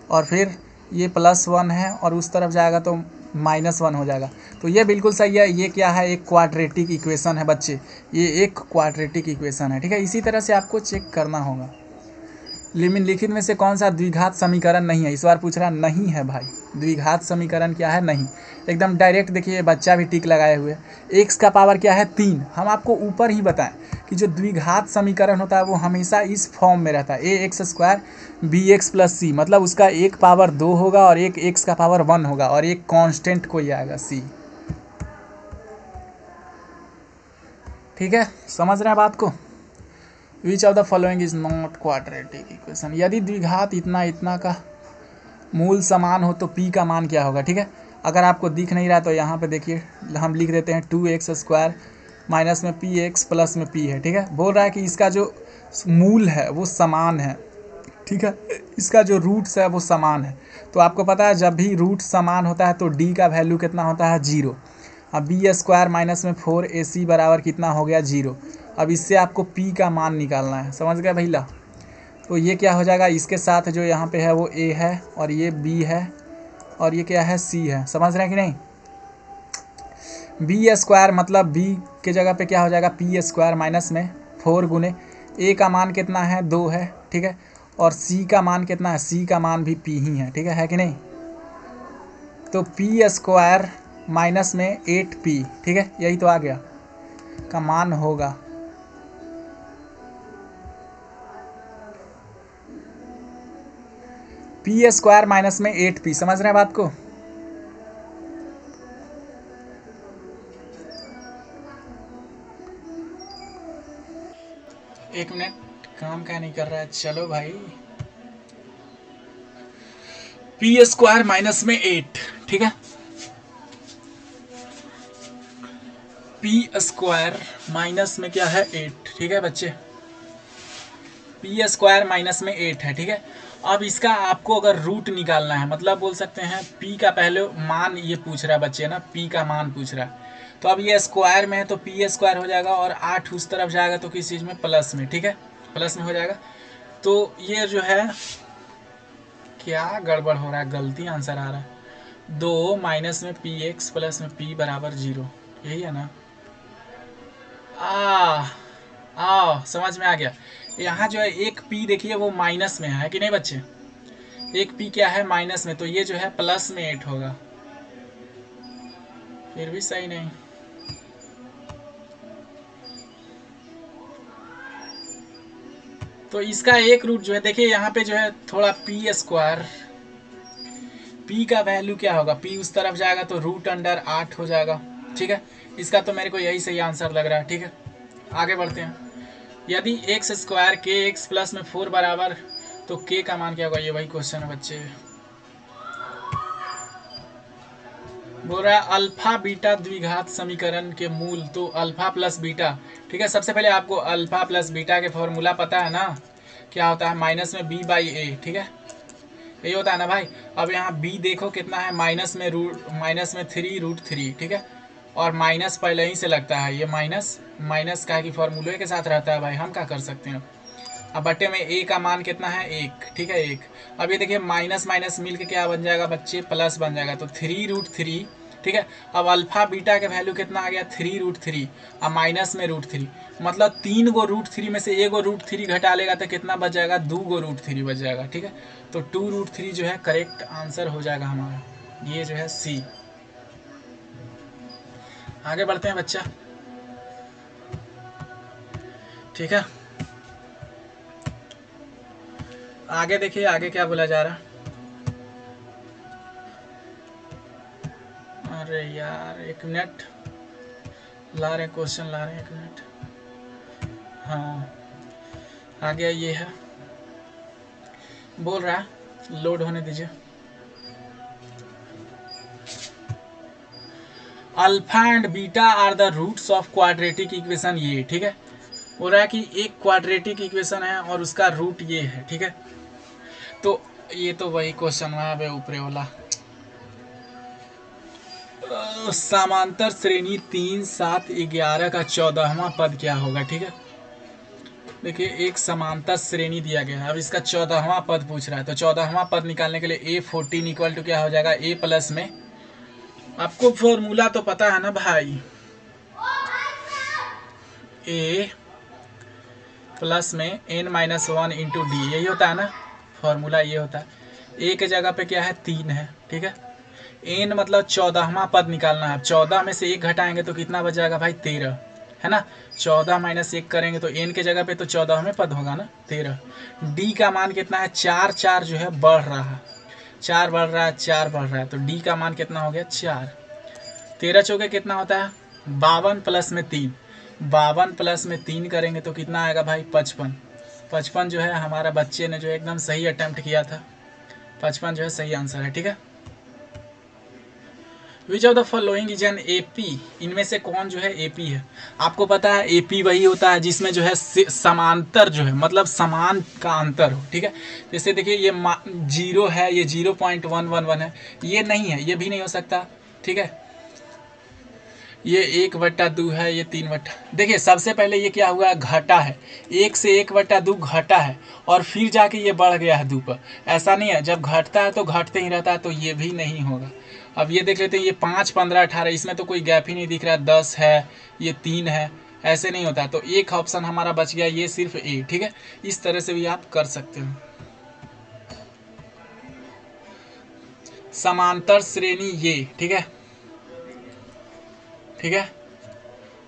और फिर ये +1 है और उस तरफ जाएगा तो -1 हो जाएगा। तो ये बिल्कुल सही है। ये क्या है, एक क्वाड्रेटिक इक्वेशन है बच्चे, ये एक क्वाड्रेटिक इक्वेशन है, ठीक है। इसी तरह से आपको चेक करना होगा। निम्नलिखित में से कौन सा द्विघात समीकरण नहीं है, इस बार पूछ रहा नहीं है भाई। द्विघात समीकरण क्या है, नहीं, एकदम डायरेक्ट। देखिए बच्चा भी टिक लगाए हुए, x का पावर क्या है 3। हम आपको ऊपर ही बताएं कि जो द्विघात समीकरण होता है वो हमेशा इस फॉर्म में रहता है, ax² bx + c, मतलब उसका एक पावर 2 होगा और एक x का पावर 1 होगा और एक कांस्टेंट कोई आएगा c। ठीक है, समझ रहे हैं बात को। विच of the following is not quadratic equation. यदि द्विघात इतना इतना का मूल समान हो तो p का मान क्या होगा, ठीक है। अगर आपको दिख नहीं रहा तो यहाँ पे देखिए हम लिख देते हैं 2x² माइनस में px प्लस में p है, ठीक है। बोल रहा है कि इसका जो मूल है वो समान है, ठीक है, इसका जो रूट्स है वो समान है। तो आपको पता है जब भी रूट समान होता है तो d का वैल्यू कितना होता है 0। अब b² माइनस में 4ac बराबर कितना हो गया 0। अब इससे आपको p का मान निकालना है, समझ गए भैया। तो ये क्या हो जाएगा, इसके साथ जो यहाँ पे है वो a है और ये b है और ये क्या है c है, समझ रहे हैं कि नहीं। b² मतलब b के जगह पे क्या हो जाएगा p² माइनस में 4 गुने a का मान कितना है 2 है, ठीक है, और c का मान कितना है, c का मान भी p ही है, ठीक है कि नहीं। तो p² माइनस में 8p, ठीक है, यही तो आ गया का मान होगा। p² माइनस में 8p, समझ रहे हैं बात को। एक मिनट, काम क्या नहीं कर रहा है, चलो भाई। p² माइनस में 8, ठीक है, p² माइनस में क्या है 8, ठीक है बच्चे, p² माइनस में 8 है, ठीक है। अब इसका आपको अगर रूट निकालना है, मतलब बोल सकते हैं p का पहले मान ये पूछ रहा है बच्चे ना, p का मान पूछ रहा है। तो अब ये स्क्वायर में है तो p² हो जाएगा और 8 उस तरफ जाएगा तो किस चीज़ में, प्लस में, ठीक है, प्लस में हो जाएगा। तो ये जो है क्या गड़बड़ हो रहा है, गलती आंसर आ रहा है। 2 माइनस में px प्लस में p बराबर 0, यही है ना। समझ में आ गया। यहाँ जो है एक p देखिए वो माइनस में है कि नहीं बच्चे, एक p क्या है माइनस में, तो ये जो है प्लस में 8 होगा, फिर भी सही नहीं। तो इसका एक रूट जो है देखिए यहाँ पे जो है थोड़ा p² p का वैल्यू क्या होगा, p उस तरफ जाएगा तो √8 हो जाएगा, ठीक है। इसका तो मेरे को यही सही आंसर लग रहा है, ठीक है। आगे बढ़ते हैं। यदि x² kx प्लस में 4 बराबर तो k का मान क्या होगा, ये वही क्वेश्चन है बच्चे। बोल रहा है अल्फा बीटा द्विघात समीकरण के मूल, तो अल्फा प्लस बीटा, ठीक है। सबसे पहले आपको अल्फा प्लस बीटा के फॉर्मूला पता है ना, क्या होता है माइनस में b/a, ठीक है, यही होता है ना भाई। अब यहाँ b देखो कितना है, माइनस में 3√3, ठीक है, और माइनस पहले ही से लगता है, ये माइनस का की फॉर्मूले के साथ रहता है भाई, हम क्या कर सकते हैं। अब बट्टे में a का मान कितना है 1, ठीक है 1। अब ये देखिए माइनस माइनस मिल के क्या बन जाएगा बच्चे, प्लस बन जाएगा, तो 3√3, ठीक है। अब अल्फा बीटा के वैल्यू कितना आ गया 3√3, अब माइनस में √3, मतलब 3 गो √3 में से 1 गो √3 घटा लेगा तो कितना बच जाएगा, 2 गो √3 बच जाएगा, ठीक है। तो 2√3 जो है करेक्ट आंसर हो जाएगा हमारा, ये जो है सी। आगे बढ़ते हैं बच्चा, ठीक है। आगे देखिए आगे क्या बोला जा रहा है। अरे यार एक मिनट, ला रहे क्वेश्चन ला रहे हैं, एक मिनट। हाँ आ गया, ये है, बोल रहा है लोड होने दीजिए। Alpha and beta are the roots of quadratic equation, ये ठीक है। बोल रहा है कि एक क्वाड्रेटिक इक्वेशन है और उसका रूट ये है, ठीक है। तो ये तो वही क्वेश्चन है ऊपरे वाला। समांतर श्रेणी 3, 7, 11 का 14वां पद क्या होगा, ठीक है। देखिए एक समांतर श्रेणी दिया गया है, अब इसका 14वां पद पूछ रहा है, तो 14वां पद निकालने के लिए A14 इक्वल टू क्या हो जाएगा, A प्लस में, आपको फॉर्मूला तो पता है ना भाई, A प्लस में n-1 इंटू डी, यही होता है ना फॉर्मूला, ये होता है। A के जगह पे क्या है 3 है, ठीक है। n मतलब 14वां पद निकालना है, 14 में से 1 घटाएंगे तो कितना बच जाएगा भाई 13, है ना। 14 माइनस 1 करेंगे तो n के जगह पे तो 14वें पद होगा ना 13। d का मान कितना है 4, 4 जो है बढ़ रहा है, 4 बढ़ रहा है, 4 बढ़ रहा है, तो d का मान कितना हो गया 4। 13 चौके कितना होता है 52 प्लस में 3, 52 प्लस में 3 करेंगे तो कितना आएगा भाई 55। 55 जो है हमारा बच्चे ने जो एकदम सही अटेम्प्ट किया था, 55 जो है सही आंसर है, ठीक है। विच of the following is an AP, इनमें से कौन जो है एपी है। आपको पता है एपी वही होता है जिसमें जो है समांतर जो है मतलब समान का अंतर हो, ठीक है। जैसे देखिए ये 0 है, ये 0.111 है, ये नहीं है, ये भी नहीं हो सकता, ठीक है। ये 1/2 है, ये 3/, देखिए सबसे पहले ये क्या हुआ घटा है, 1 से 1/2 घटा है और फिर जाके ये बढ़ गया है 2 पर, ऐसा नहीं है, जब घटता है तो घटते ही रहता है, तो ये भी नहीं होगा। अब ये देख लेते हैं, ये 5, 15, 18, इसमें तो कोई गैप ही नहीं दिख रहा है, 10 है, ये 3 है, ऐसे नहीं होता है, तो एक ऑप्शन हमारा बच गया, ये सिर्फ ए, ठीक है। इस तरह से भी आप कर सकते हो। समांतर श्रेणी ये, ठीक है, ठीक है।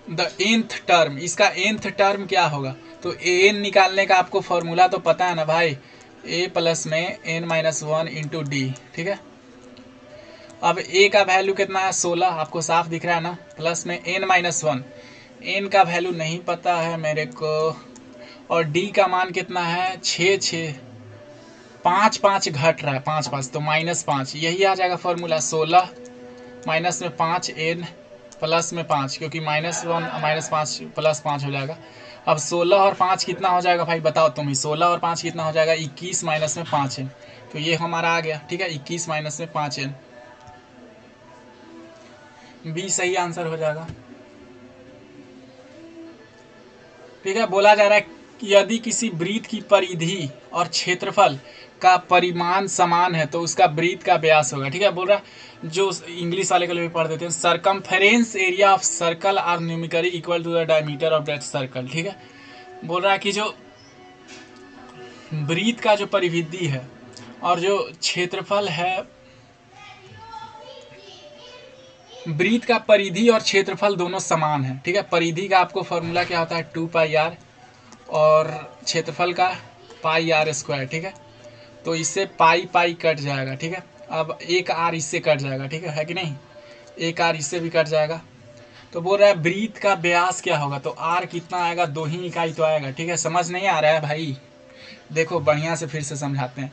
द nth टर्म, इसका nth टर्म क्या होगा, तो an निकालने का आपको फॉर्मूला तो पता है ना भाई, a प्लस में n-1 इंटू डी, ठीक है। अब a का वैल्यू कितना है 16, आपको साफ दिख रहा है ना, प्लस में n-1, n का वैल्यू नहीं पता है मेरे को, और d का मान कितना है 6, 6, 5, 5 घट रहा है, 5, 5 तो -5, यही आ जाएगा फॉर्मूला, 16 माइनस में 5 n प्लस में 5, क्योंकि -1 -5 प्लस 5 हो जाएगा। अब 16 और 5 कितना हो जाएगा भाई बताओ तुम ही, 16 और 5 कितना हो जाएगा 21 माइनस में 5 n, तो ये हमारा आ गया, ठीक है, 21 माइनस में 5 n, बी सही आंसर हो जाएगा, ठीक है। बोला जा रहा है कि यदि किसी वृत्त की परिधि और क्षेत्रफल का परिमाण समान है तो उसका वृत्त का व्यास होगा, ठीक है। बोल रहा है, जो इंग्लिश वाले के लिए भी पढ़ देते हैं, circumference area of circle are numerically equal to the diameter of that circle, ठीक है। बोल रहा है कि जो वृत्त का जो परिधि है और जो क्षेत्रफल है, वृत्त का परिधि और क्षेत्रफल दोनों समान है, ठीक है। परिधि का आपको फॉर्मूला क्या होता है 2πr और क्षेत्रफल का πr², ठीक है। तो इससे पाई कट जाएगा, ठीक है। अब एक r इससे कट जाएगा, ठीक है कि नहीं, एक r इससे भी कट जाएगा। तो बोल रहा है वृत्त का व्यास क्या होगा, तो r कितना आएगा, 2 ही इकाई तो आएगा, ठीक है। समझ नहीं आ रहा है भाई, देखो बढ़िया से फिर से समझाते हैं।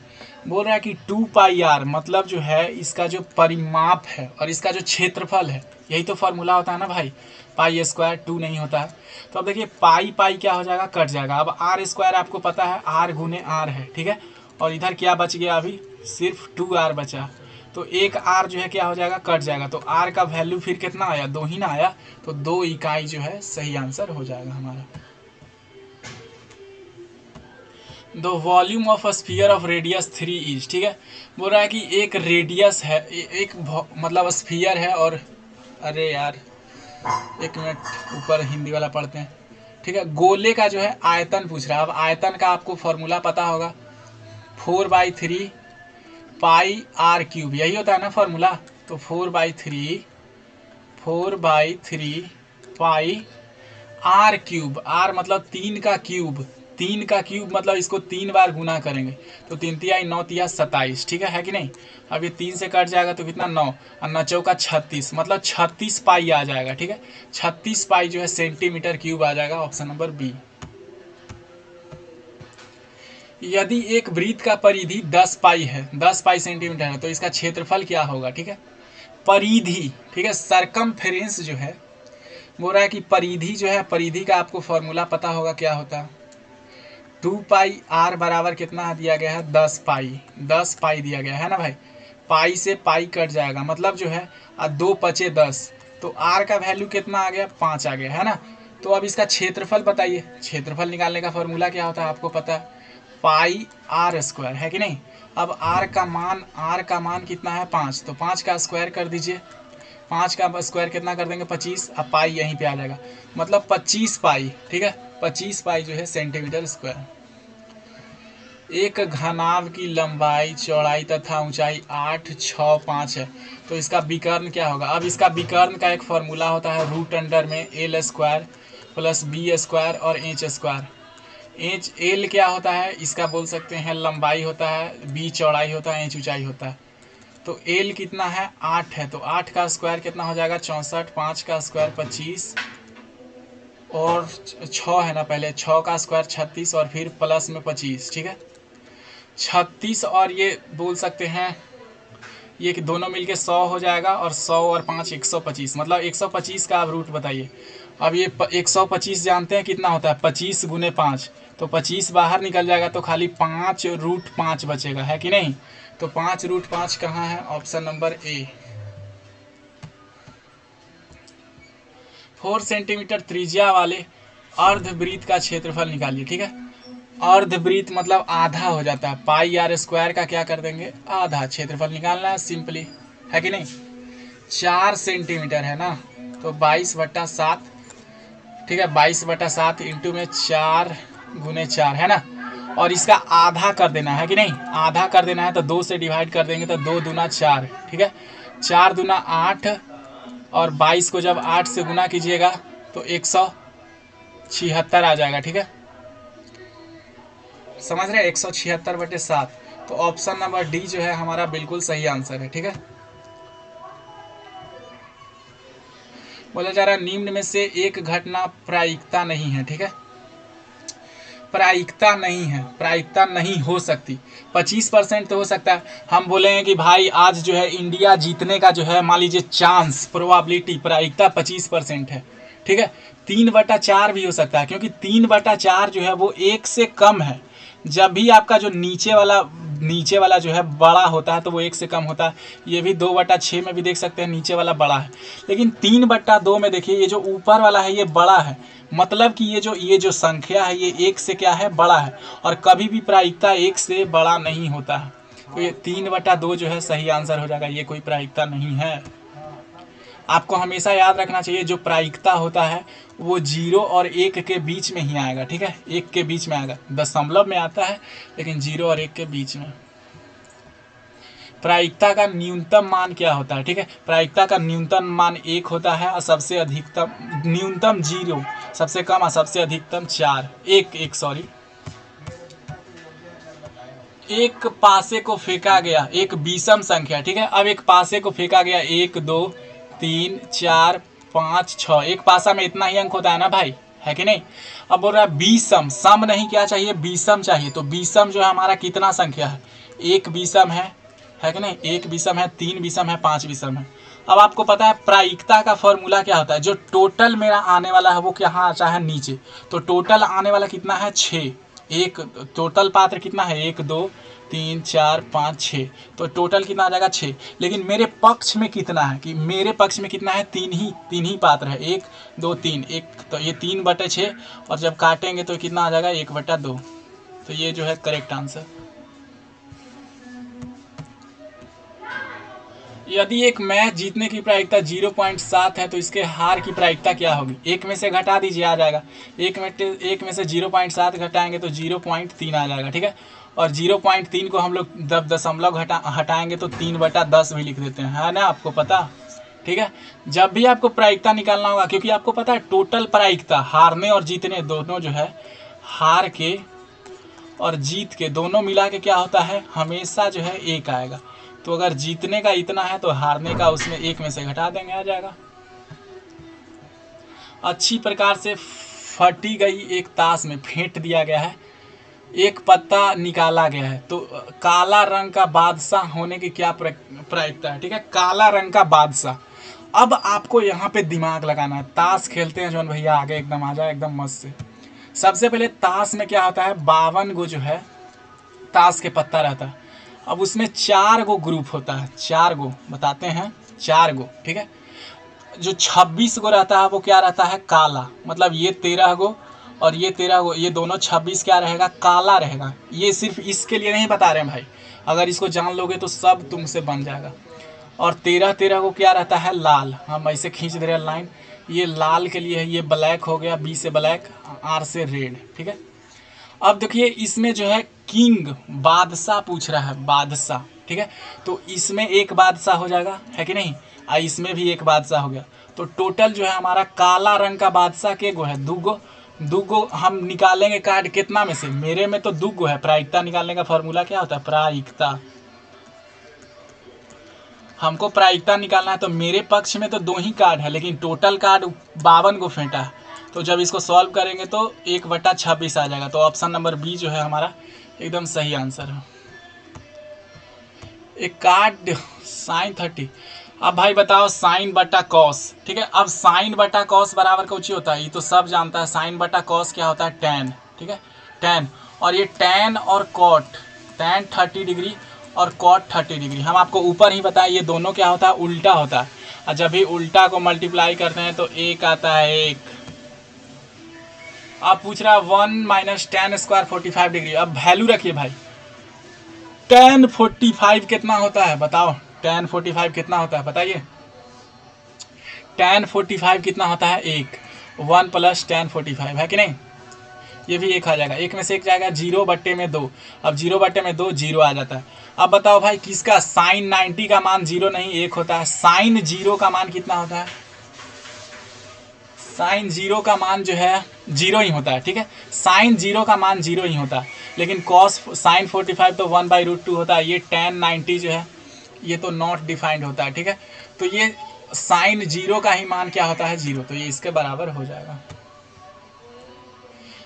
बोल रहा है कि 2πr मतलब जो है इसका जो परिमाप है और इसका जो क्षेत्रफल है, यही तो फॉर्मूला होता है ना भाई, π², 2 नहीं होता है। तो अब देखिए पाई क्या हो जाएगा, कट जाएगा। अब r² आपको पता है r गुने r है, ठीक है, और इधर क्या बच गया, अभी सिर्फ 2r बचा, तो एक r जो है क्या हो जाएगा, कट जाएगा, तो r का वैल्यू फिर कितना आया, 2 ही ना आया, तो 2 इकाई जो है सही आंसर हो जाएगा हमारा। The volume of a sphere of radius 3 is, ठीक है। बोल रहा है कि एक रेडियस है, एक मतलब स्फीयर है, और अरे यार एक मिनट ऊपर हिंदी वाला पढ़ते हैं, ठीक है। गोले का जो है आयतन पूछ रहा है। अब आयतन का आपको फॉर्मूला पता होगा, 4/3 πr³, यही होता है ना फॉर्मूला, तो 4/3 πr³ r मतलब 3 का क्यूब, 3 का क्यूब मतलब इसको 3 बार गुना करेंगे, तो 3 तिया 9 तिया 27, ठीक है कि नहीं। अब ये 3 से कट जाएगा तो कितना 9, और 9 चौका 36, मतलब 36 पाई आ जाएगा, ठीक है। 36 पाई जो है सेंटीमीटर क्यूब आ जाएगा, ऑप्शन नंबर बी। यदि एक वृत्त का परिधि 10 पाई है, 10 पाई सेंटीमीटर है, तो इसका क्षेत्रफल क्या होगा, ठीक है। परिधि, ठीक है, सरकमफेरेंस जो है, बोल रहा है कि परिधि जो है, परिधि का आपको फॉर्मूला पता होगा क्या होता है, 2πr बराबर कितना दिया गया है 10 पाई, 10 पाई दिया गया है ना भाई, पाई से पाई कट जाएगा, मतलब जो है 2 × 5 = 10, तो r का वैल्यू कितना आ गया 5 आ गया, है ना। तो अब इसका क्षेत्रफल बताइए। क्षेत्रफल निकालने का फॉर्मूला क्या होता है आपको पता है, पाई आर स्क्वायर, है कि नहीं। अब आर का मान कितना है 5, तो 5 का स्क्वायर कर दीजिए। 5 का स्क्वायर कितना कर देंगे 25, अब पाई यहीं पे आ जाएगा, मतलब 25 पाई, ठीक है। 25 पाई जो है सेंटीमीटर स्क्वायर। एक घनाभ की लंबाई, चौड़ाई तथा ऊंचाई 8, 6, 5 है, तो इसका विकर्ण क्या होगा। अब इसका विकर्ण का एक फॉर्मूला होता है रूट अंडर में L square plus B square और एच स्क्वायर। एच एल क्या होता है, इसका बोल सकते हैं लंबाई होता है, बी चौड़ाई होता है, एच ऊंचाई होता है। तो एल कितना है 8 है, तो 8 का स्क्वायर कितना हो जाएगा 64, 5 का स्क्वायर 25 और 6 है ना, पहले 6 का स्क्वायर 36 और फिर प्लस में 25, ठीक है। 36 और ये बोल सकते हैं ये कि दोनों मिलके 100 हो जाएगा, और 100 और 5 125, मतलब 125 का आप रूट बताइए। अब ये 125 जानते हैं कितना होता है, 25 गुने 5, तो 25 बाहर निकल जाएगा, तो खाली 5 रूट 5 बचेगा, है कि नहीं। तो 5 रूट 5 कहाँ है, ऑप्शन नंबर ए। 4 सेंटीमीटर त्रिज्या वाले अर्धवृत्त का क्षेत्रफल निकालिए, ठीक है। अर्धवृत्त मतलब आधा हो जाता है, पाई आर स्क्वायर का क्या कर देंगे आधा, क्षेत्रफल निकालना है सिंपली, है कि नहीं। 4 सेंटीमीटर है ना, तो 22/7, ठीक है। 22/7 इंटू में 4 गुने 4 है ना, और इसका आधा कर देना है कि नहीं, आधा कर देना है तो 2 से डिवाइड कर देंगे, तो 2 दूना 4, ठीक है। 4 दूना 8, और 22 को जब 8 से गुना कीजिएगा तो 176 आ जाएगा, ठीक है। समझ रहे हैं, 176/7, तो ऑप्शन नंबर डी जो है हमारा बिल्कुल सही आंसर है, ठीक है। बोला जा रहा है निम्न में से एक घटना प्रायिकता नहीं है, ठीक है। प्रायिकता नहीं है, प्रायिकता नहीं हो सकती। 25% तो हो सकता है। हम बोलेंगे कि भाई आज जो है इंडिया जीतने का जो है मान लीजिए चांस, प्रोबेबिलिटी, प्रायिकता 25% है, ठीक है। 3/4 भी हो सकता है, क्योंकि 3/4 जो है वो 1 से कम है। जब भी आपका जो नीचे वाला जो है बड़ा होता है तो वो 1 से कम होता है। ये भी 2/6 में भी देख सकते हैं नीचे वाला बड़ा है, लेकिन 3/2 में देखिए ये जो ऊपर वाला है ये बड़ा है, मतलब कि ये जो संख्या है ये 1 से क्या है बड़ा है, और कभी भी प्रायिकता 1 से बड़ा नहीं होता है। तो ये 3/2 जो है सही आंसर हो जाएगा, ये कोई प्रायिकता नहीं है। आपको हमेशा याद रखना चाहिए जो प्रायिकता होता है वो 0 और 1 के बीच में ही आएगा, ठीक है। 1 के बीच में आएगा, दशमलव में आता है, लेकिन 0 और 1 के बीच में। प्रायिकता का न्यूनतम मान क्या होता है, ठीक है। प्रायिकता का न्यूनतम मान 1 होता है, और सबसे अधिकतम न्यूनतम 0, सबसे कम और सबसे अधिकतम 4, एक पासे को फेंका गया एक विषम संख्या, ठीक है। अब एक पासे को फेंका गया 1 2 3 4 5 6, एक पासा में इतना ही अंक होता है ना भाई, है कि नहीं। अब बोल रहा है विषम, सम नहीं क्या चाहिए विषम चाहिए, तो विषम जो है हमारा कितना संख्या है, एक विषम है कि नहीं, एक विषम है, 3 विषम है, 5 विषम है। अब आपको पता है प्रायिकता का फॉर्मूला क्या होता है, जो टोटल मेरा आने वाला है वो कहाँ आता है नीचे, तो टोटल आने वाला कितना है 6, एक टोटल पात्र कितना है 1 2 3 4 5 6, तो टोटल कितना आ जाएगा 6। लेकिन मेरे पक्ष में कितना है, कि मेरे पक्ष में कितना है, तीन ही पात्र है, 1 2 3, एक तो ये 3/6, और जब काटेंगे तो कितना आ जाएगा 1/2, तो ये जो है करेक्ट आंसर। यदि एक मैच जीतने की प्रायिकता 0.7 है तो इसके हार की प्रायिकता क्या होगी, एक में से घटा दीजिए आ जाएगा, एक में से 0.7 घटाएंगे तो 0.3 आ जाएगा, ठीक है। और 0.3 को हम लोग दशमलव हटाएंगे तो 3/10 भी लिख देते हैं, है ना, आपको पता, ठीक है। जब भी आपको प्रायिकता निकालना होगा, क्योंकि आपको पता है टोटल प्रायिकता हारने और जीतने दोनों जो है, हार के और जीत के दोनों मिला के क्या होता है हमेशा जो है 1 आएगा। तो अगर जीतने का इतना है तो हारने का उसमें 1 में से घटा देंगे, आ जाएगा। अच्छी प्रकार से फटी गई एक ताश में फेंट दिया गया है, एक पत्ता निकाला गया है, तो काला रंग का बादशाह होने की क्या प्रायिकता है, ठीक है, काला रंग का बादशाह। अब आपको यहाँ पे दिमाग लगाना है, ताश खेलते हैं जौन भैया, आगे एकदम आ जाए एकदम मस्त से। सबसे पहले ताश में क्या होता है 52 गो जो है ताश के पत्ता रहता है। अब उसमें 4 गो ग्रुप होता है, 4 गो बताते हैं, 4 गो, ठीक है। जो 26 गो रहता है वो क्या रहता है, काला। मतलब ये 13 गो और ये 13 गो, ये दोनों 26 क्या रहेगा, काला रहेगा। ये सिर्फ इसके लिए नहीं बता रहे हैं भाई, अगर इसको जान लोगे तो सब तुमसे बन जाएगा। और 13 को क्या रहता है, लाल। हम ऐसे खींच दे रहे हैं लाइन, ये लाल के लिए है, ये ब्लैक हो गया, बी से ब्लैक, आर से रेड, ठीक है। अब देखिए इसमें जो है किंग, बादशाह पूछ रहा है, बादशाह, ठीक है। तो इसमें एक बादशाह हो जाएगा, है कि नहीं, और इसमें भी एक बादशाह हो गया। तो टोटल जो है हमारा काला रंग का बादशाह के गो है, दूगो हम निकालेंगे कार्ड कितना में से, मेरे में तो दूगो है। प्रायिकता निकालने का फॉर्मूला क्या होता है, प्रायिकता, हमको प्रायिकता निकालना है। तो मेरे पक्ष में तो 2 ही कार्ड है, लेकिन टोटल कार्ड 52 को फेंटा है। तो जब इसको सॉल्व करेंगे तो 1/26 आ जाएगा। तो ऑप्शन नंबर बी जो है हमारा एकदम सही आंसर है। एक कार्ड साइन 30। अब भाई बताओ साइन बटा कॉस, ठीक है। अब साइन बटा कॉस बराबर कुछ ही होता है, ये तो सब जानता है। साइन बटा कॉस क्या होता है, टैन, ठीक है, टैन। और ये टैन और कॉट, टैन 30 डिग्री और कॉट 30 डिग्री। हम आपको ऊपर ही बताएं ये दोनों क्या होता है, उल्टा होता है। और जब भी उल्टा को मल्टीप्लाई करते हैं तो एक आता है, एक। अब पूछ रहा है 1 - tan स्क्वायर 45 डिग्री। अब वैल्यू रखिए भाई, tan 45 कितना होता है बताओ, tan 45 कितना होता है बताइए। tan 45 कितना होता है, 1, 1 + tan 45, है कि नहीं। ये भी 1 आ जाएगा, 1 में से 1 जाएगा, 0/2। अब 0/2 0 आ जाता है। अब बताओ भाई किसका, साइन 90 का मान 0 नहीं 1 होता है। साइन 0 का मान कितना होता है, साइन 0 का मान जो है 0 ही होता है, ठीक है। साइन 0 का मान 0 ही होता है, लेकिन कॉस साइन 45 तो 1/√2 होता है। ये tan 90 जो है ये तो नॉट डिफाइंड होता है, ठीक है। तो ये साइन 0 का ही मान क्या होता है, 0। तो ये इसके बराबर हो जाएगा।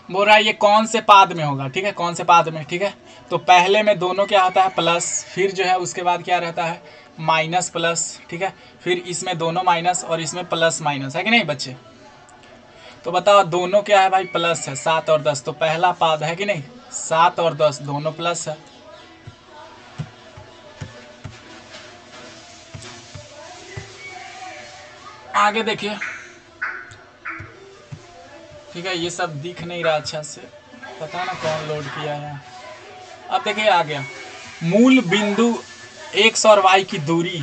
बोल रहा है ये कौन से पाद में होगा, ठीक है, कौन से पाद में, ठीक है। तो पहले में दोनों क्या होता है, प्लस, फिर जो है उसके बाद क्या रहता है, माइनस प्लस, ठीक है। फिर इसमें दोनों माइनस और इसमें प्लस माइनस, है कि नहीं बच्चे। तो बताओ दोनों क्या है भाई, प्लस है, 7 और 10। तो पहला पाद है कि नहीं, 7 और 10 दोनों प्लस है। आगे देखिए, ठीक है, ये सब दिख नहीं रहा अच्छा से, पता ना कौन लोड किया है। अब देखिए आ गया, मूल बिंदु x और y की दूरी,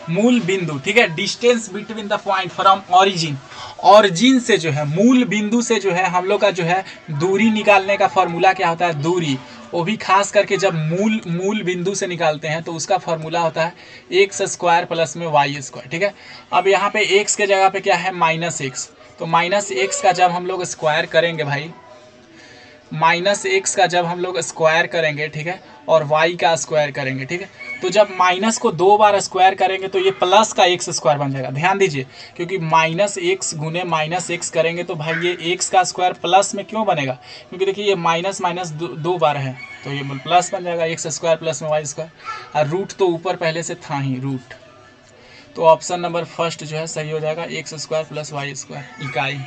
मूल बिंदु, ठीक है, distance between the point from origin. Origin से जो है, मूल बिंदु से जो है हम लोग का जो है दूरी निकालने का फॉर्मूला क्या होता है, दूरी। वो भी खास करके जब मूल बिंदु से निकालते हैं तो उसका फॉर्मूला होता है x² + में y², ठीक है। अब यहाँ पे x के जगह पे क्या है, -x। तो -x का जब हम लोग स्क्वायर करेंगे भाई, -x का जब हम लोग स्क्वायर करेंगे, ठीक है, और y का स्क्वायर करेंगे, ठीक है। तो जब माइनस को 2 बार स्क्वायर करेंगे तो ये प्लस का x² बन जाएगा। ध्यान दीजिए, क्योंकि -x गुने -x करेंगे तो भाई ये x का स्क्वायर प्लस में क्यों बनेगा, क्योंकि देखिए ये माइनस माइनस 2 बार है तो ये प्लस बन जाएगा, x² + में y²। और रूट तो ऊपर पहले से था ही, रूट। तो ऑप्शन नंबर फर्स्ट जो है सही हो जाएगा, x² + y², इकाई।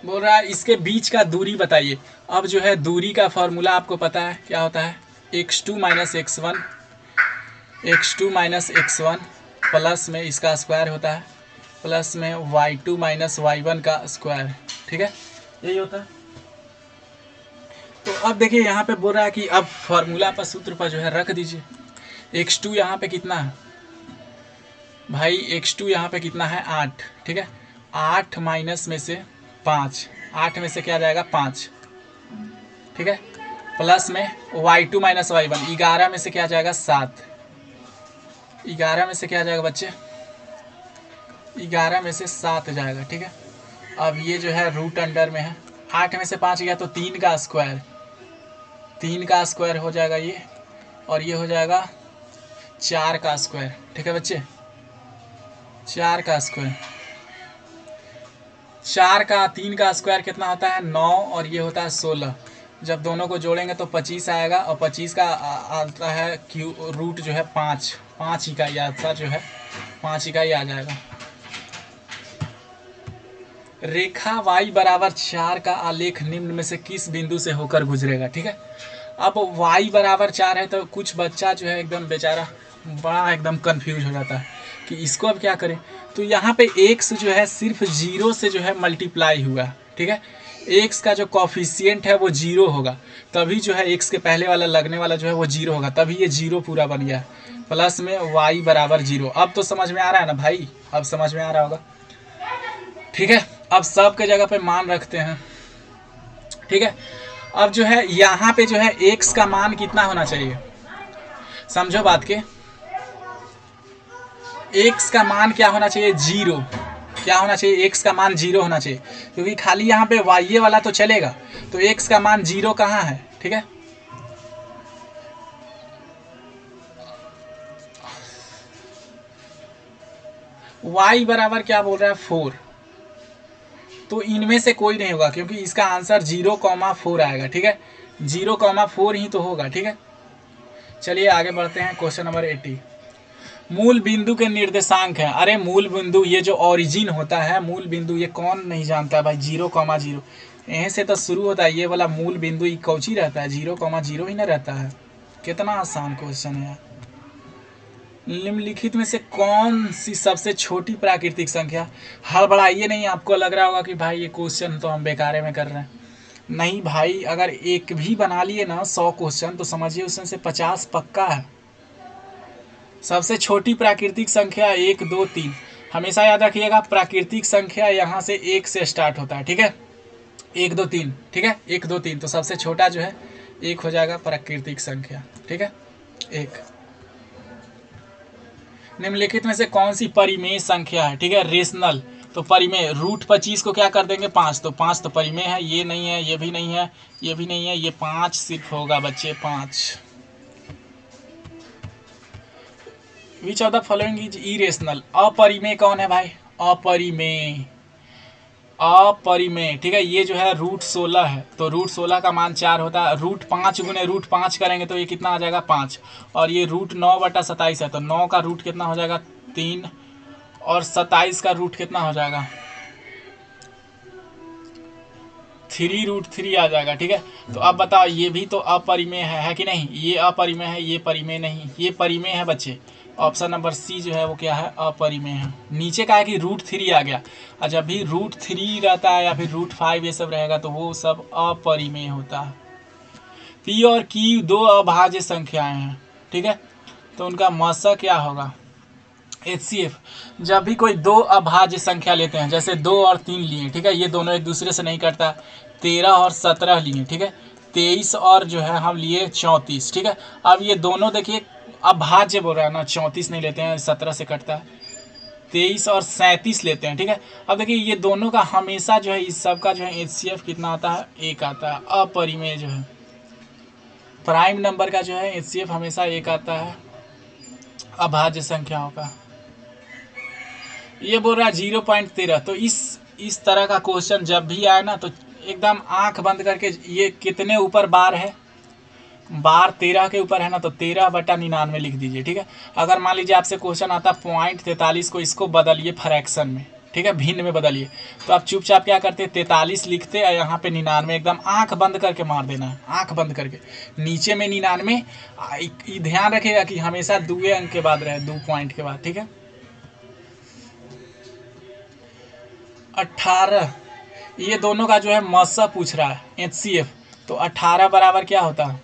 बोल रहा है इसके बीच का दूरी बताइए। अब जो है दूरी का फॉर्मूला आपको पता है क्या होता है, x2 - x1, x2 - x1 plus में इसका स्क्वायर होता है, प्लस में y2 - y1 का स्क्वायर, ठीक है, यही होता है। तो अब देखिए यहाँ पे बोल रहा है कि अब फॉर्मूला पर, सूत्र पर जो है रख दीजिए। x2 यहाँ पे कितना है भाई, x2 यहाँ पे कितना है, 8, ठीक है। 8 माइनस में से 5, 8 में से क्या जाएगा, 5, ठीक है। प्लस में y2 - y1, 11 में से क्या जाएगा, 7, 11 में से क्या जाएगा बच्चे, 11 में से 7 जाएगा, ठीक है। अब ये जो है रूट अंडर में है, 8 में से 5 गया तो 3 का स्क्वायर, 3 का स्क्वायर हो जाएगा ये, और ये हो जाएगा 4 का स्क्वायर, ठीक है बच्चे, 4 का स्क्वायर। 4 का 3 का स्क्वायर कितना होता है, 9, और ये होता है 16। जब दोनों को जोड़ेंगे तो 25 आएगा, और 25 का आता है रूट जो है 5 इकाई आता जो है, 5 इकाई आ जाएगा। रेखा y = 4 का आलेख निम्न में से किस बिंदु से होकर गुजरेगा, ठीक है। अब y = 4 है तो कुछ बच्चा जो है एकदम बेचारा बड़ा एकदम कंफ्यूज हो जाता है कि इसको अब क्या करें। तो यहाँ पे x जो है सिर्फ 0 से जो है मल्टीप्लाई हुआ, ठीक है। x का जो कॉफिशिएंट है वो 0 होगा, तभी जो है x के पहले वाला लगने वाला जो है वो 0 होगा, तभी ये 0 पूरा बन गया। प्लस में y बराबर 0। अब तो समझ में आ रहा है ना भाई, अब समझ में आ रहा होगा, ठीक है। अब सब के जगह पे मान रखते हैं, ठीक है। अब जो है यहाँ पे जो है x का मान कितना होना चाहिए, समझो बात के। x का मान क्या होना चाहिए, 0। क्या होना चाहिए, x का मान 0 होना चाहिए, क्योंकि खाली यहाँ पे y वाला तो चलेगा, तो x का मान 0 कहाँ है, ठीक है। y बराबर क्या बोल रहा है, 4। तो इनमें से कोई नहीं होगा, क्योंकि इसका आंसर 0,4 आएगा, ठीक है। 0,4 ही तो होगा, ठीक है। चलिए आगे बढ़ते हैं, क्वेश्चन नंबर 80। मूल बिंदु के निर्देशांक हैं। अरे मूल बिंदु, ये जो ओरिजिन होता है, मूल बिंदु, ये कौन नहीं जानता है भाई, 0,0 यहीं से तो शुरू होता है। ये वाला मूल बिंदु ये कौची रहता है, 0,0 ही ना रहता है। कितना आसान क्वेश्चन है। निम्नलिखित में से कौन सी सबसे छोटी प्राकृतिक संख्या, हड़बड़ाइए नहीं, आपको लग रहा होगा कि भाई ये क्वेश्चन तो हम बेकारे में कर रहे हैं। नहीं भाई, अगर एक भी बना लिए ना 100 क्वेश्चन, तो समझिए उसमें से 50 पक्का है। सबसे छोटी प्राकृतिक संख्या 1, 2, 3, हमेशा याद रखिएगा प्राकृतिक संख्या यहाँ से 1 से स्टार्ट होता है, ठीक है। 1, 2, 3, ठीक है, 1, 2, 3, तो सबसे छोटा जो है 1 हो जाएगा प्राकृतिक संख्या, ठीक है, 1। निम्नलिखित में से कौन सी परिमेय संख्या है, ठीक है, रेशनल। तो परिमेय, √25 को क्या कर देंगे 5, तो 5 तो परिमेय है, ये नहीं है, ये भी नहीं है, ये भी नहीं है, ये 5 सिर्फ होगा बच्चे, 5। Which of the following is irrational. अपरिमेय कौन है भाई, अपरिमेय, अपरिमेय, ठीक है। ये जो है √16 है, तो √16 का मान 4 होता है। √5 गुने √5 करेंगे तो ये कितना आ जाएगा 5, और ये √9/27 है, तो 9 का रूट कितना हो जाएगा 3, और 27 का रूट कितना हो जाएगा 3√3 आ जाएगा, ठीक है। तो अब बताओ, ये भी तो अपरिमेय है कि नहीं, ये अपरिमेय है, ये परिमेय नहीं, ये परिमेय है बच्चे। ऑप्शन नंबर सी जो है वो क्या है, अपरिमेय है। नीचे का है कि √3 आ गया, और जब भी √3 रहता है या फिर √5 ये सब रहेगा तो वो सब अपरिमेय होता है। पी और क्यू 2 अभाज्य संख्याएं हैं, ठीक है, तो उनका मसा क्या होगा, HCF। जब भी कोई 2 अभाज्य संख्या लेते हैं, जैसे 2 और 3 लिए, ठीक है, ये दोनों एक दूसरे से नहीं करता। 13 और 17 लिए, ठीक है, 23 और जो है हम लिए 34, ठीक है। अब ये दोनों देखिए अभाज्य बोल रहा है ना, 34 नहीं लेते हैं, 17 से कटता है। 23 और 37 लेते हैं, ठीक है। अब देखिए ये दोनों का हमेशा जो है इस सब का जो है HCF कितना आता है, 1 आता है। अपरिमेय जो है प्राइम नंबर का जो है HCF हमेशा 1 आता है अभाज्य संख्याओं का। ये बोल रहा है 0.13। तो इस तरह का क्वेश्चन जब भी आए ना, तो एकदम आंख बंद करके, ये कितने ऊपर बार है, बार 13 के ऊपर है ना, तो 13/99 लिख दीजिए, ठीक है। अगर मान लीजिए आपसे क्वेश्चन आता 0.43 को, इसको बदलिए फ्रैक्शन में, ठीक है, भिन्न में बदलिए, तो आप चुपचाप क्या करते 43 लिखते और यहाँ पे 99, एकदम आंख बंद करके मार देना है, आंख बंद करके। नीचे में 99, ध्यान रखिएगा कि हमेशा 2 अंक के बाद रहे, 2 पॉइंट के बाद, ठीक है। 18, ये दोनों का जो है मसा पूछ रहा है HCF, तो 18 बराबर क्या होता है,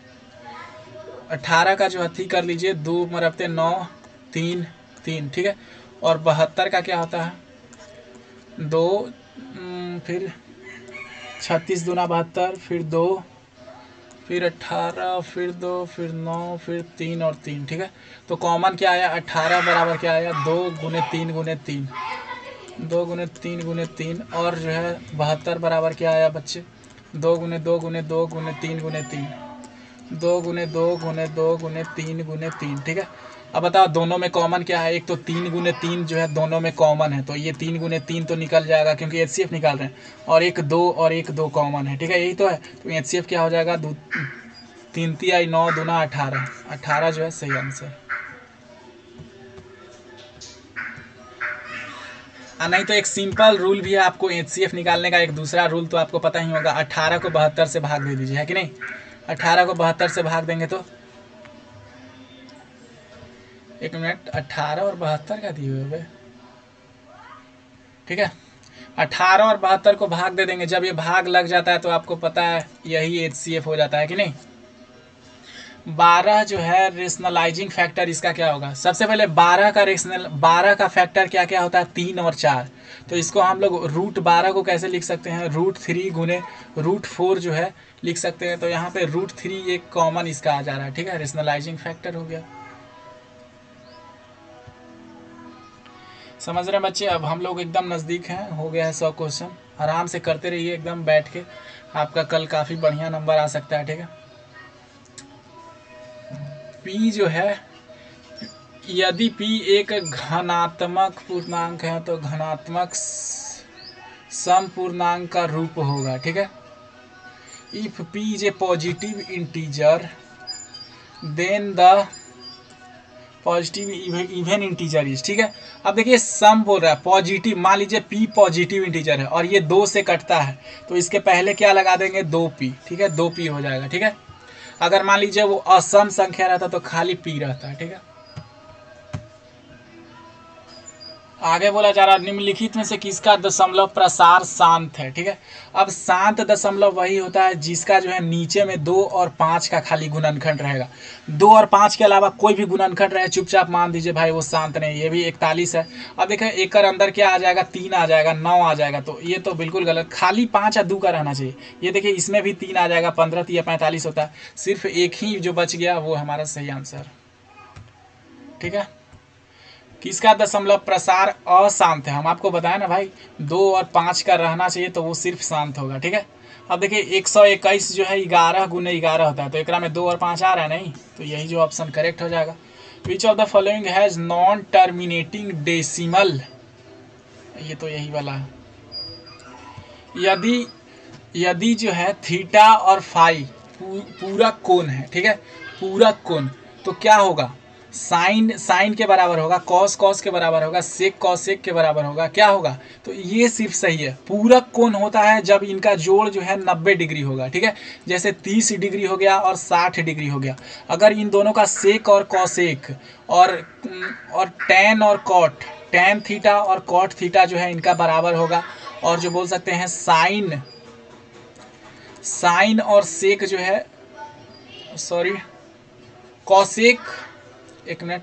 18 का जो हथी कर लीजिए, 2 मरबते 9, 3, 3, ठीक है। और 72 का क्या होता है, 2, फिर 36 दूना 72, फिर 2, फिर 18, फिर 2, फिर 9, फिर 3 और 3, ठीक है। तो कॉमन क्या आया, 18 बराबर क्या आया, 2 गुने 3 गुने 3, 2 गुने 3 गुने 3, और जो है 72 बराबर क्या आया बच्चे, 2 गुने 2 गुने 2 गुने 3 गुने 3, 2 गुने 2 गुने 2 गुने 3 गुने 3, ठीक है। अब बताओ दोनों में कॉमन क्या है, एक तो 3 गुने 3 जो है दोनों में कॉमन है, तो ये 3 गुने 3 तो निकल जाएगा क्योंकि HCF निकाल रहे हैं, और एक 2 और एक 2 कॉमन है, ठीक है, यही तो है। तो HCF क्या हो जाएगा, 3 3 9 दूना 18, 18 जो है सही आंसर। नहीं तो एक सिंपल रूल भी है आपको HCF निकालने का, एक दूसरा रूल तो आपको पता ही होगा, 18 को 72 से भाग दे दीजिए, है कि नहीं। 18 को 72 से भाग देंगे तो एक मिनट, 18 और 72 का दिए हुए, ठीक है। 18 और 72 को भाग दे देंगे, जब ये भाग लग जाता है तो आपको पता है यही HCF हो जाता है कि नहीं। 12 जो है रेशनलाइजिंग फैक्टर इसका क्या होगा, सबसे पहले 12 का फैक्टर क्या क्या होता है, 3 और 4। तो इसको हम लोग √12 को कैसे लिख सकते हैं, √3 गुने √4 जो है लिख सकते हैं। तो यहाँ पे √3 एक कॉमन इसका आ जा रहा है, ठीक है, रेशनलाइजिंग फैक्टर हो गया। समझ रहे हैं बच्चे। अब हम लोग एकदम नज़दीक हैं, हो गया है 100 क्वेश्चन। आराम से करते रहिए एकदम बैठ के, आपका कल काफ़ी बढ़िया नंबर आ सकता है, ठीक है। P जो है, यदि P एक घनात्मक पूर्णांक है तो घनात्मक समपूर्णांक का रूप होगा, ठीक है। If P is a positive integer then the positive even integer is, ठीक है। अब देखिए सम बोल रहा है पॉजिटिव, मान लीजिए P पॉजिटिव इंटीजर है और ये 2 से कटता है, तो इसके पहले क्या लगा देंगे, 2P, ठीक है, 2P हो जाएगा, ठीक है। अगर मान लीजिए वो असम संख्या रहता तो खाली P रहता है, ठीक है। आगे बोला जा रहा है निम्नलिखित में से किसका दशमलव प्रसार शांत है, ठीक है। अब शांत दशमलव वही होता है जिसका जो है नीचे में 2 और 5 का खाली गुणनखंड रहेगा। 2 और 5 के अलावा कोई भी गुणनखंड रहे चुपचाप मान दीजिए भाई वो शांत नहीं। ये भी 41 है। अब देखें एक कर अंदर क्या आ जाएगा, 3 आ जाएगा, 9 आ जाएगा, तो ये तो बिल्कुल गलत, खाली 5 या 2 का रहना चाहिए। ये देखिए इसमें भी 3 आ जाएगा, 15 3 45 होता है, सिर्फ एक ही जो बच गया वो हमारा सही आंसर, ठीक है। किसका दशमलव प्रसार अशांत है, हम आपको बताया ना भाई 2 और 5 का रहना चाहिए तो वो सिर्फ शांत होगा, ठीक है। अब देखिए 121 जो है 11 गुने 11 होता है, तो एक में 2 और 5 आ रहा है नहीं, तो यही जो ऑप्शन करेक्ट हो जाएगा। विच of the following has non terminating decimal, ये तो यही वाला है। यदि जो है थीटा और फाई पूरा कोण है, ठीक है, पूरा कोण, तो क्या होगा, साइन के बराबर होगा, कॉस के बराबर होगा, सेक के बराबर होगा, क्या होगा, तो ये सिर्फ सही है। पूरक कोण होता है जब इनका जोड़ जो है 90 डिग्री होगा, ठीक है, जैसे 30 डिग्री हो गया और 60 डिग्री हो गया। अगर इन दोनों का सेक और कॉसेक और टैन और कॉट, टैन थीटा और कॉट थीटा जो है इनका बराबर होगा, और जो बोल सकते हैं साइन और सेक जो है, सॉरी कॉसेक, एक मिनट,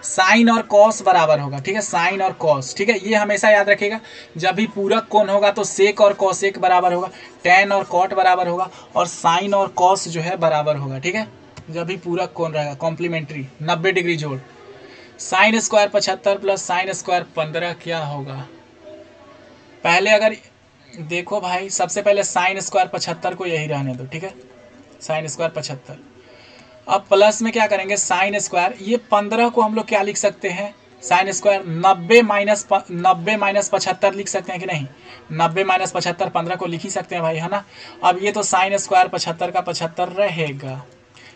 साइन और कॉस बराबर होगा, ठीक है, साइन और कॉस, ठीक है, ये हमेशा याद रखिएगा। जब भी पूरक कोण होगा तो सेक और कॉसेक बराबर होगा, टैन और कॉट बराबर होगा, और साइन और कॉस जो है बराबर होगा, ठीक है, जब भी पूरक कोण रहेगा, कॉम्प्लीमेंट्री 90 डिग्री जोड़। Sine square 75 plus sine square 15 क्या होगा, पहले अगर देखो भाई सबसे पहले साइन स्क्वायर 75 को यही रहने दो, ठीक है, साइन स्क्वायर 75। अब प्लस में क्या करेंगे, साइन स्क्वायर, ये 15 को हम लोग क्या लिख सकते हैं, साइन स्क्वायर 90 माइनस 75 लिख सकते हैं कि नहीं, 90 माइनस 75 15 को लिख ही सकते हैं भाई, है ना। अब ये तो साइन स्क्वायर 75 का 75 रहेगा,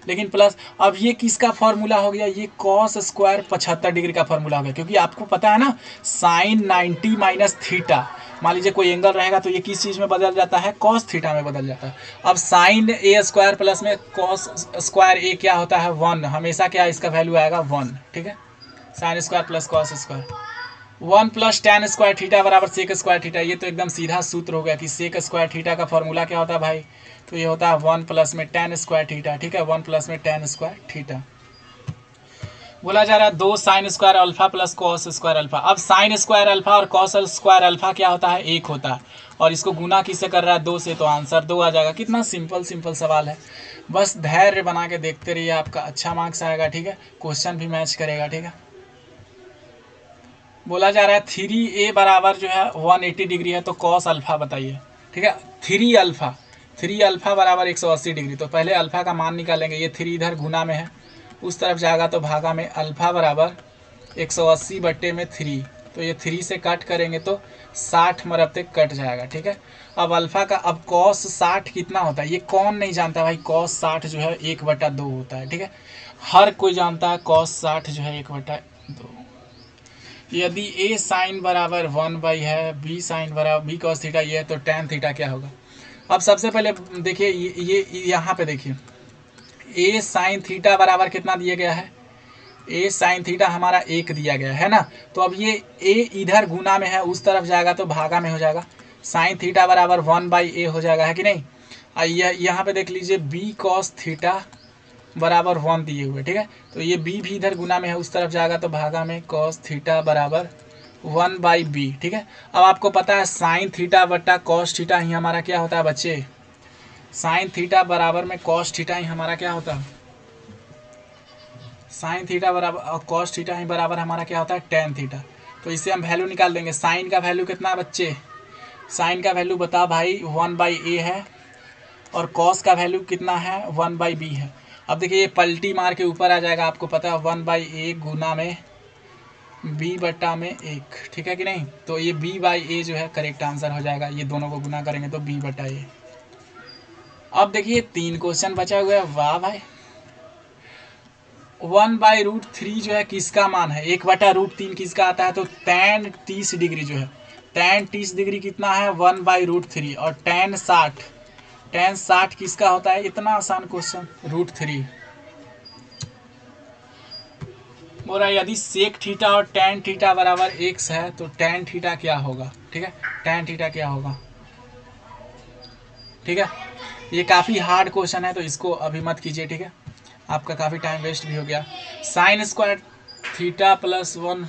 लेकिन प्लस अब ये किसका फॉर्मूला हो गया, ये कॉस स्क्वायर 75 डिग्री का फॉर्मूला हो गया, क्योंकि आपको पता है ना साइन 90 माइनस थीटा, मान लीजिए कोई एंगल रहेगा तो ये किस चीज़ में बदल जाता है, कॉस थीटा में बदल जाता है। अब साइन ए स्क्वायर प्लस में कॉस स्क्वायर ए क्या होता है 1, हमेशा क्या इसका वैल्यू आएगा 1, ठीक है, sine square plus cos square. 1 plus tan square theta बराबर सेक स्क्वायर थीटा, ये तो एकदम सीधा सूत्र हो गया कि सेक स्क्वायर थीटा का फॉर्मूला क्या होता है भाई, तो ये होता है 1 प्लस में टैन स्क्वायर थीटा, ठीक है, 1 प्लस में टैन स्क्वायर थीटा। बोला जा रहा है 2 sine square alpha plus cos square alpha. अब साइन स्क्वायर अल्फा और कॉस स्क्वायर अल्फा क्या होता है, 1 होता है, और इसको गुना किससे कर रहा है, 2 से, तो आंसर 2 आ जाएगा। कितना सिंपल सवाल है, बस धैर्य बना के देखते रहिए, आपका अच्छा मार्क्स आएगा, ठीक है, क्वेश्चन भी मैच करेगा, ठीक है। बोला जा रहा है 3a बराबर जो है 180 डिग्री है, तो कॉस अल्फा बताइए, ठीक है, 3 अल्फा बराबर 180 डिग्री, तो पहले अल्फा का मान निकालेंगे, ये 3 इधर गुना में है, उस तरफ जाएगा तो भागा में, अल्फा बराबर 180 बट्टे में 3, तो ये 3 से कट करेंगे तो 60 मरबते कट जाएगा, ठीक है। अब अल्फा का, अब कॉस 60 कितना होता है, ये कौन नहीं जानता भाई, कॉस 60 जो है 1/2 होता है, ठीक है, हर कोई जानता है कॉस 60 जो है 1/2। यदि ए साइन बराबर 1 है, बी साइन बराबर बी कॉस थीटा ये है, तो टैन थीटा क्या होगा। अब सबसे पहले देखिए ये यहाँ पे देखिए ए साइन थीटा बराबर कितना दिया गया है, ए साइन थीटा हमारा 1 दिया गया है ना। तो अब ये ए इधर गुना में है, उस तरफ जाएगा तो भागा में हो जाएगा। साइन थीटा बराबर 1/a हो जाएगा, है कि नहीं। यहाँ पे देख लीजिए बी कॉस थीटा बराबर 1 दिए हुए, ठीक है। तो ये बी भी इधर गुना में है, उस तरफ जाएगा तो भागा में कॉस थीटा बराबर 1/b, ठीक है। अब आपको पता है साइन थीटा बट्टा कॉस थीटा ही हमारा क्या होता है बच्चे, साइन थीटा बराबर में कॉस थीटा ही हमारा क्या होता है, साइन थीटा बराबर और कॉस थीटा ही बराबर हमारा क्या होता है टेन थीटा। तो इससे हम वैल्यू निकाल देंगे। साइन का वैल्यू कितना है बच्चे, साइन का वैल्यू बता भाई 1/a है, और कॉस का वैल्यू कितना है 1/b है। अब देखिए ये पलटी मार के ऊपर आ जाएगा, आपको पता है 1/a गुना में b बट्टा में 1, ठीक है कि नहीं। तो ये b/a जो है करेक्ट आंसर हो जाएगा, ये दोनों को गुना करेंगे तो b/a। अब देखिए 3 क्वेश्चन बचा हुआ है, वाह भाई। 1/√3 जो है किसका मान है, 1/√3 किसका आता है, तो tan 30 डिग्री जो है, tan 30 डिग्री कितना है 1/√3, और tan 60 किसका होता है, इतना आसान क्वेश्चन √3। बोल रहा है यदि सेक थीटा और tan थीटा बराबर x है तो tan थीटा क्या होगा, ठीक है, tan थीटा क्या होगा, ठीक है। ये काफ़ी हार्ड क्वेश्चन है तो इसको अभी मत कीजिए, ठीक है, आपका काफ़ी टाइम वेस्ट भी हो गया। साइन स्क्वायर थीटा प्लस 1,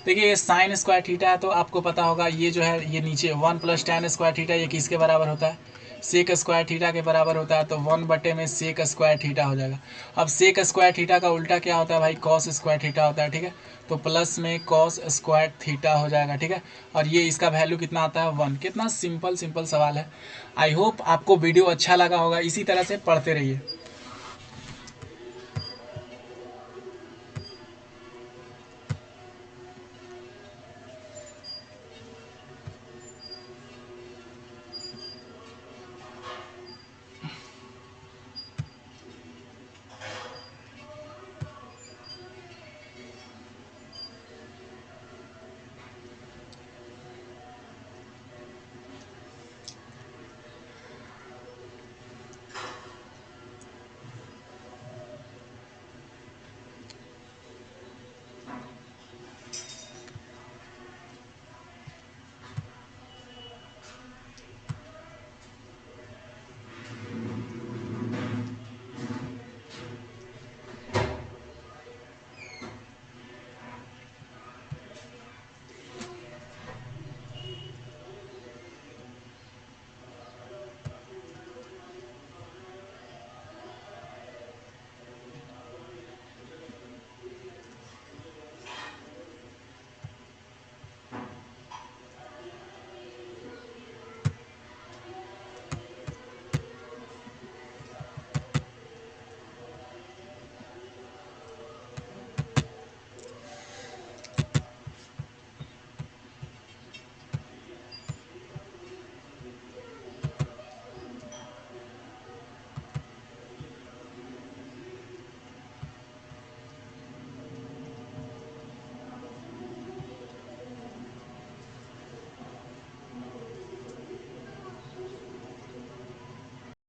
देखिए ये साइन स्क्वायर थीटा है तो आपको पता होगा ये जो है ये नीचे 1 + tan स्क्वायर थीटा ये किसके बराबर होता है, सेक स्क्वायर थीटा के बराबर होता है। तो 1 में सेक स्क्वायर थीटा हो जाएगा। अब सेक स्क्वायर थीटा का उल्टा क्या होता है भाई, कॉस स्क्वायर थीटा होता है, ठीक है। तो प्लस में कॉस स्क्वायर थीटा हो जाएगा, ठीक है। और ये इसका वैल्यू कितना आता है 1। कितना सिंपल सवाल है। आई होप आपको वीडियो अच्छा लगा होगा, इसी तरह से पढ़ते रहिए।